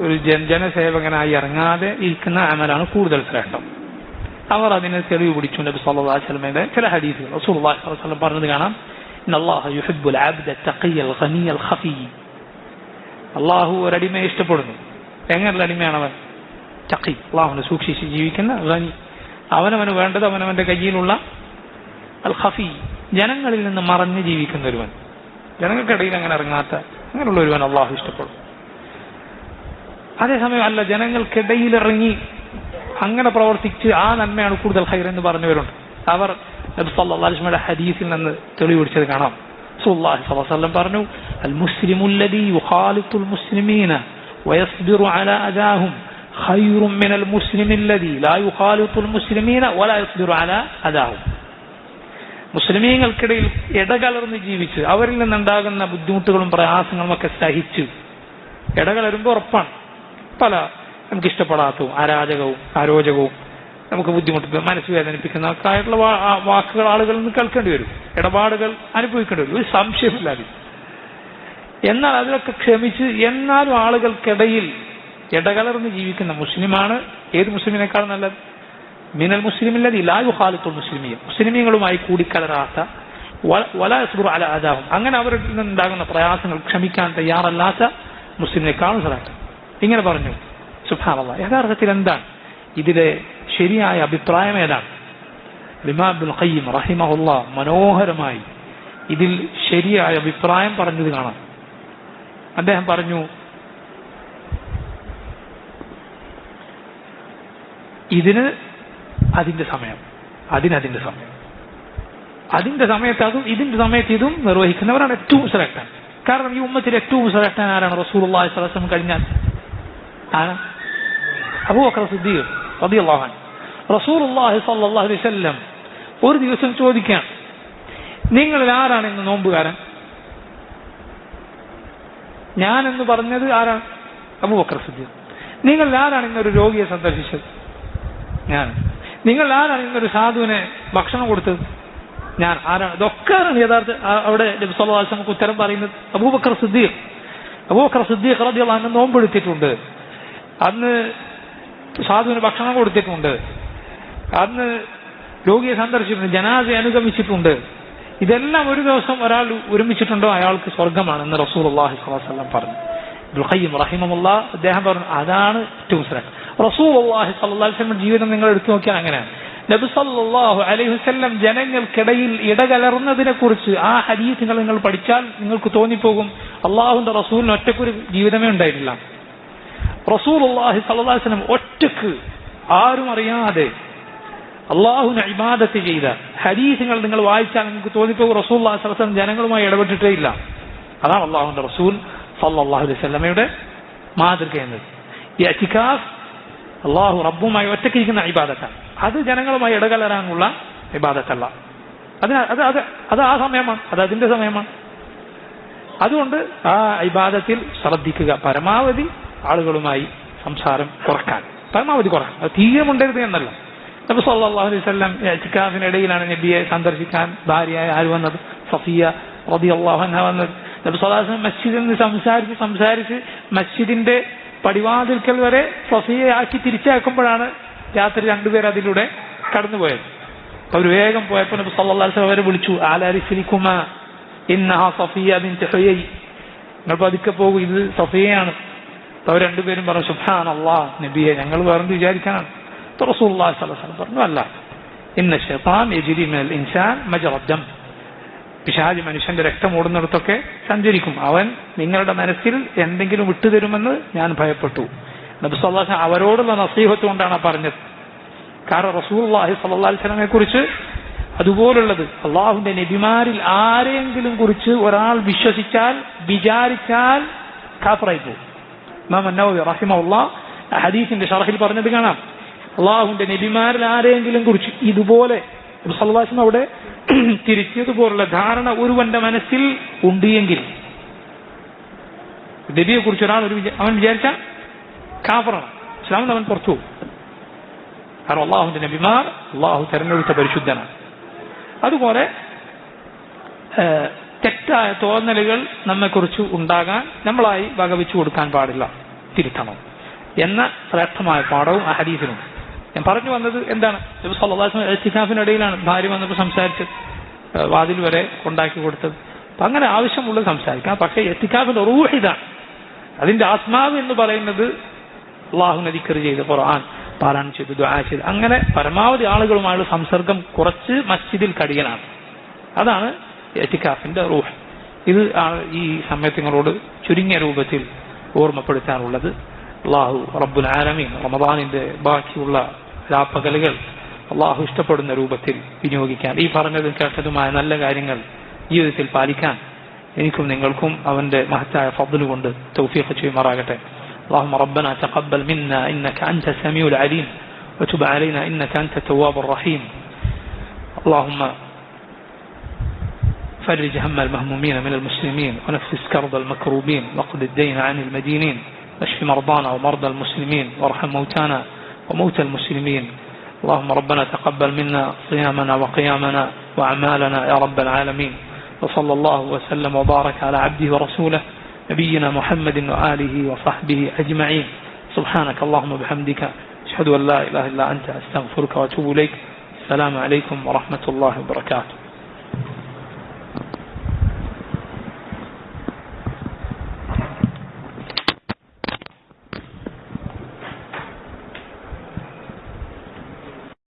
ഒരു ജനസേവകനായി ഇറങ്ങാതെ ഇരിക്കുന്ന അമലാണ് കൂടുതൽ ശ്രേഷ്ഠം. അവർ അതിനെ തെളിവ് പിടിച്ചു. നബി സല്ലല്ലാഹു അലൈഹി വസല്ലമയുടെ ചില ഹദീസുകൾ റസൂലുള്ളാഹി സ്വല്ലല്ലാഹു അലൈഹി വസല്ലം പറഞ്ഞത് കാണാം. ഇന്നല്ലാഹ യുഹിബ്ബുൽ അബ്ദ തഖിയൽ ഖനിയൽ ഖഫി. അല്ലാഹു ഒരു അടിമയെ ഇഷ്ടപ്പെടുന്നു. എങ്ങനെയുള്ള അടിമയാണവൻ? തഖി, അല്ലാഹുവിനെ സൂക്ഷിച്ച് ജീവിക്കുന്ന ഖനി. അവനവന് വേണ്ടത് അവനവന്റെ കയ്യിലുള്ള അൽ ഖഫി, ജനങ്ങളിൽ നിന്ന് മറഞ്ഞ് ജീവിക്കുന്ന ഒരുവൻ, ജനങ്ങൾക്കിടയിൽ അങ്ങനെ ഇറങ്ങാത്ത അങ്ങനെയുള്ള ഒരുവൻ അല്ലാഹു ഇഷ്ടപ്പെടും. അതേസമയം അല്ല, ജനങ്ങൾക്കിടയിൽ ഇറങ്ങി അങ്ങനെ പ്രവർത്തിച്ച് ആ നന്മയാണ് കൂടുതൽ ഖൈർ എന്ന് പറഞ്ഞവരുണ്ട്. അവർ നബി സല്ലല്ലാഹു അലൈഹി വസല്ലമയുടെ ഹദീസിൽ നിന്ന് തെളിവെടുത്തത് കാണാം. റസൂലുള്ളാഹി സ്വല്ലല്ലാഹു അലൈഹി വസല്ലം പറഞ്ഞു, അൽ മുസ്ലിമു അല്ലദീ യുഖാലിത്തുൽ മുസ്ലിമീന വയസ്ബിറു അലാ അദാഹും ഖൈറും മിനൽ മുസ്ലിമി അല്ലദീ ലാ യുഖാലിത്തുൽ മുസ്ലിമീന വലാ യസ്ബിറു അലാ അദാഹും. മുസ്ലിമീങ്ങൾക്കിടയിൽ ഇടകലർന്ന് ജീവിച്ച് അവരിൽ നിന്നുണ്ടാകുന്ന ബുദ്ധിമുട്ടുകളും പ്രയാസങ്ങളും ഒക്കെ സഹിച്ച് ഇടകലരുമ്പോൾ ഉറപ്പാണ് പല നമുക്ക് ഇഷ്ടപ്പെടാത്തതും അരോചകവും നമുക്ക് ബുദ്ധിമുട്ട് മനസ്സ് വേദനിപ്പിക്കുന്നതായിട്ടുള്ള വാക്കുകൾ ആളുകളിൽ നിന്ന് കേൾക്കേണ്ടി വരും, ഇടപാടുകൾ അനുഭവിക്കേണ്ടി വരും, ഒരു സംശയമില്ലാതെ. എന്നാൽ അതിലൊക്കെ ക്ഷമിച്ച് എന്നാലും ആളുകൾക്കിടയിൽ ഇടകലർന്ന് ജീവിക്കുന്ന മുസ്ലിമാണ് ഏത് മുസ്ലിമിനേക്കാൾ നല്ലത്? മിനൽ മുസ്ലിമില്ലദീ ലാ യുഖാലിത്തുൽ മുസ്ലിമീൻ, മുസ്ലിമീങ്ങളുമായി കൂടിക്കലരാത്ത വലാ യസ്ബിറു അലാ അദാഹും, അങ്ങനെ അവരിൽ നിന്നുണ്ടാകുന്ന പ്രയാസങ്ങൾ ക്ഷമിക്കാൻ തയ്യാറല്ലാത്ത മുസ്ലിമിനേക്കാളും ശ്രേഷ്ഠം. ഇങ്ങനെ പറഞ്ഞു. സുബ്ഹാനല്ലാഹ്, യഥാർത്ഥത്തിൽ എന്താണ് ഇതിലെ ശരിയായ അഭിപ്രായം? ഏതാണ്? ഇമാം ഇബ്നുൽ ഖയ്യിം റഹിമഹുല്ലാഹ് മനോഹരമായി ഇതിൽ ശരിയായ അഭിപ്രായം പറഞ്ഞത് കാണാം. അദ്ദേഹം പറഞ്ഞു, ഇതിന് അതിന്റെ സമയം, അതിന്റെ സമയം, അതിന്റെ സമയത്ത് അതും ഇതിന്റെ സമയത്ത് ഇതും നിർവഹിക്കുന്നവരാണ് ഏറ്റവും ശ്രേഷ്ഠൻ. കാരണം ഈ ഉമ്മത്തിൽ ഏറ്റവും ശ്രേഷ്ഠൻ ആരാണ്? റസൂലുള്ളാഹി സ്വല്ലല്ലാഹു അലൈഹി വസല്ലം കഴിഞ്ഞാൽ ആണ് അബൂബക്കർ സിദ്ദീഖ് റളിയല്ലാഹു അൻഹു. റസൂലുള്ളാഹി സ്വല്ലല്ലാഹു അലൈഹി വസല്ലം ഒരു ദിവസം ചോദിക്കാൻ, നിങ്ങളിൽ ആരാണ് ഇന്ന് നോമ്പുകാരൻ? ഞാനെന്ന് പറഞ്ഞത് ആരാണ്? അബൂബക്കർ സിദ്ദീഖ്. നിങ്ങളിൽ ആരാണ് ഇന്നൊരു രോഗിയെ സന്ദർശിച്ചത്? ഞാൻ. നിങ്ങൾ ആരാണ് ഇന്നൊരു സാധുവിനെ ഭക്ഷണം കൊടുത്തത്? ഞാൻ. ആരാണ്? ഇതൊക്കെയാണ് യഥാർത്ഥ അവിടെ നബി സല്ലല്ലാഹു അലൈഹി വസല്ലം ഉത്തരം പറയുന്നത്. അബൂബക്കർ സിദ്ദീഖ് റളിയല്ലാഹു അൻഹു നോമ്പെടുത്തിട്ടുണ്ട്, അന്ന് സാധുവിന് ഭക്ഷണം കൊടുത്തിട്ടുണ്ട്, അന്ന് രോഗിയെ സന്ദർശിച്ചിട്ടുണ്ട്, ജനാസയെ അനുഗമിച്ചിട്ടുണ്ട്. ഇതെല്ലാം ഒരു ദിവസം ഒരാൾ ഒരുമിച്ചിട്ടുണ്ടോ അയാൾക്ക് സ്വർഗമാണെന്ന് റസൂലുള്ളാഹി സ്വല്ലല്ലാഹു അലൈഹി വസല്ലം പറഞ്ഞു. ഇബ്നുൽ ഖയ്യിം റഹിമഹുല്ലാഹ് അദ്ദേഹം പറഞ്ഞു, അതാണ് ഏറ്റവും ശ്രേഷ്ഠം. റസൂലുള്ളാഹി സ്വല്ലല്ലാഹു അലൈഹി വസല്ലം ജീവിതം നിങ്ങൾ എടുത്തു നോക്കിയാൽ അങ്ങനെയാണ്. നബി സല്ലല്ലാഹു അലൈഹി വസല്ലം ജനങ്ങൾക്കിടയിൽ ഇടകലർന്നതിനെ കുറിച്ച് ആ ഹദീസുകൾ നിങ്ങൾ പഠിച്ചാൽ നിങ്ങൾക്ക് തോന്നിപ്പോകും അള്ളാഹുവിന്റെ റസൂലിന് ഒറ്റക്കൊരു ജീവിതമേ ഉണ്ടായിട്ടില്ല. റസൂലുള്ളാഹി സ്വല്ലല്ലാഹു അലൈഹി വസല്ലം ഒറ്റക്ക് ആരും അറിയാതെ അള്ളാഹുവിനെ ഇബാദത്ത് ചെയ്ത ഹദീസുകൾ നിങ്ങൾ വായിച്ചാൽ നിങ്ങൾക്ക് തോന്നിപ്പോകും റസൂലുള്ളാഹി സ്വല്ലല്ലാഹു അലൈഹി വസല്ലം ജനങ്ങളുമായി ഇടപെട്ടിട്ടേ ഇല്ല. അതാണ് അള്ളാഹുവിന്റെ റസൂൽ സല്ലല്ലാഹു അലൈഹി വസല്ലമയുടെ മാതൃക എന്നത്. ഈ ഇഅ്തികാഫ് അള്ളാഹു റബ്ബുമായി ഒറ്റയ്ക്കിരിക്കുന്ന ഇബാദത്താണ്. അത് ജനങ്ങളുമായി ഇടകലരാനുള്ള ഇബാദത്തല്ല. അത് ആ സമയമാണ്, അത് അതിന്റെ സമയമാണ്. അതുകൊണ്ട് ആ ഇബാദത്തിൽ ശ്രദ്ധിക്കുക. പരമാവധി ആളുകളുമായി സംസാരം കുറക്കാൻ, പരമാവധി കുറക്കാൻ. അത് തീരെ മുണ്ടരുത് എന്നല്ല. നബി സല്ലല്ലാഹു അലൈഹി വസല്ലം ഇഅ്തികാഫിനിടയിലാണ് നബിയെ സന്ദർശിക്കാൻ ഭാര്യയായ ആര് വന്നത്? സഫിയ റളിയല്ലാഹു അൻഹ വന്നത്. നബി സല്ലല്ലാഹു അലൈഹി വസല്ലം മസ്ജിദിൽ നിന്ന് സംസാരിച്ച് മസ്ജിദിന്റെ പടിവാതിൽക്കൽ വരെ സഫിയെ ആക്കി തിരിച്ചാക്കുമ്പോഴാണ് രാത്രി രണ്ടുപേർ അതിലൂടെ കടന്നുപോയത്. അവർ വേഗം പോയപ്പോൾ നബി സല്ലല്ലാഹു അലൈഹി വസല്ലം അവരെ വിളിച്ചു, അലാ റിസ്ലികുമാ ഇന്നഹാ സഫിയ ബിൻത് ഹുയൈ, നിങ്ങൾ പതുക്കെ പോകും, ഇത് സഫിയയാണ്. അവർ രണ്ടുപേരും പറഞ്ഞു, സുബ്ഹാനല്ലാഹ് നബിയെ, ഞങ്ങൾ വേറെന്ത് വിചാരിക്കാനാണ്? റസൂലുള്ളാഹി സ്വല്ലല്ലാഹു അലൈഹി വസല്ലം പറഞ്ഞു, അല്ല, ഇന്ന ശൈത്താൻ യജ്രി മിനൽ ഇൻസാൻ മജ്റദ് ദം, പിശാച് മനുഷ്യന്റെ രക്തം ഓടുന്നിടത്തൊക്കെ സഞ്ചരിക്കും, അവൻ നിങ്ങളുടെ മനസ്സിൽ എന്തെങ്കിലും വിട്ടുതരുമെന്ന് ഞാൻ ഭയപ്പെട്ടു. നബി സല്ലല്ലാഹു അലൈഹി വസല്ലം അവരോടുള്ള നസീഹത്ത് കൊണ്ടാണ് പറഞ്ഞത്. കാരണം റസൂലുള്ളാഹി സ്വല്ലല്ലാഹു അലൈഹി വസല്ലമയെ കുറിച്ച് അതുപോലുള്ളത് അള്ളാഹുവിന്റെ നബിമാരിൽ ആരെങ്കിലും കുറിച്ച് ഒരാൾ വിചാരിച്ചാൽ കാഫിറായി പോകും. ഇമാം അന്നവവി റഹിമഹുല്ലാഹ് ഹദീസിന്റെ ശറഹിൽ പറഞ്ഞത് കാണാം, അള്ളാഹുവിന്റെ നബിമാരിൽ ആരെങ്കിലും കുറിച്ച് ഇതുപോലെ നബി സല്ലല്ലാഹു അലൈഹി വസല്ലം അവിടെ തിരിച്ചതുപോലുള്ള ധാരണ ഒരുവന്റെ മനസ്സിൽ ഉണ്ട് എങ്കിൽ, നബിയെ കുറിച്ച് ഒരാൾ അവൻ വിചാരിച്ചാൽ കാഫിറാണ്, ഇസ്ലാമിൽ അവൻ പുറത്തു പോകും. കാരണം അള്ളാഹുവിന്റെ നബിമാർ അള്ളാഹു തെരഞ്ഞെടുത്ത പരിശുദ്ധനാണ്. അതുപോലെ തെറ്റായ തോന്നലുകൾ നമ്മെക്കുറിച്ച് ഉണ്ടാകാൻ നമ്മളായി വകവെച്ചു കൊടുക്കാൻ പാടില്ല, തിരുത്തണം എന്ന ശ്രേഷ്ഠമായ പാഠവും ആ ഹദീസിനുണ്ട്. ഞാൻ പറഞ്ഞു വന്നത് എന്താണ്, നബി സല്ലല്ലാഹു അലൈഹി വസല്ലം ഇഅ്തികാഫിനിടയിലാണ് ഭാര്യ വന്നപ്പോൾ സംസാരിച്ചത്, വാതിൽ വരെ കൊണ്ടാക്കി കൊടുത്തത്. അപ്പം അങ്ങനെ ആവശ്യമുള്ളത് സംസാരിക്കാം. പക്ഷേ ഇഅ്തികാഫിന്റെ റൂഹ് ഇതാണ്, അതിന്റെ ആത്മാവ് എന്ന് പറയുന്നത് അള്ളാഹുവിനെ ദിക്ർ ചെയ്ത് ഖുർആൻ പാരായണം ചെയ്ത് ദുആ ചെയ്ത് അങ്ങനെ പരമാവധി ആളുകളുമായുള്ള സംസർഗം കുറച്ച് മസ്ജിദിൽ കഴിയലാണ്. അതാണ് ഇഅ്തികാഫിന്റെ റൂഹ്. ഇത് ഈ സമയത്ത് നിങ്ങളോട് ചുരുങ്ങിയ രൂപത്തിൽ ഓർമ്മപ്പെടുത്താനുള്ളത്. അള്ളാഹു റബ്ബുൽ ആലമീൻ റമദാനിന്റെ ബാക്കിയുള്ള രാപ്പകലുകൾ അള്ളാഹു ഇഷ്ടപ്പെടുന്ന രൂപത്തിൽ വിനിയോഗിക്കാൻ, ഈ പറഞ്ഞതും കേട്ടതുമായ നല്ല കാര്യങ്ങൾ ജീവിതത്തിൽ പാലിക്കാൻ എനിക്കും നിങ്ങൾക്കും അവന്റെ മഹത്തായ ഫദ്ല് കൊണ്ട് തൗഫീഖ് ചെയ്യുമാറാകട്ടെ. اللهم ربنا تقبل منا إنك أنت السميع العليم وتب علينا إنك أنت التواب الرحيم. اللهم فرج هم المهمومين من المسلمين ونفس كرب المكروبين واقض الدين عن المدينين واشف مرضانا ومرضى المسلمين وارحم موتانا وموتى المسلمين. اللهم ربنا تقبل منا صيامنا وقيامنا وأعمالنا يا رب العالمين. وصلى الله وسلم وبارك على عبده ورسوله نبينا محمد وآله وصحبه أجمعين. سبحانك اللهم وبحمدك أشهد أن لا إله إلا أنت أستغفرك وأتوب إليك. السلام عليكم ورحمة الله وبركاته.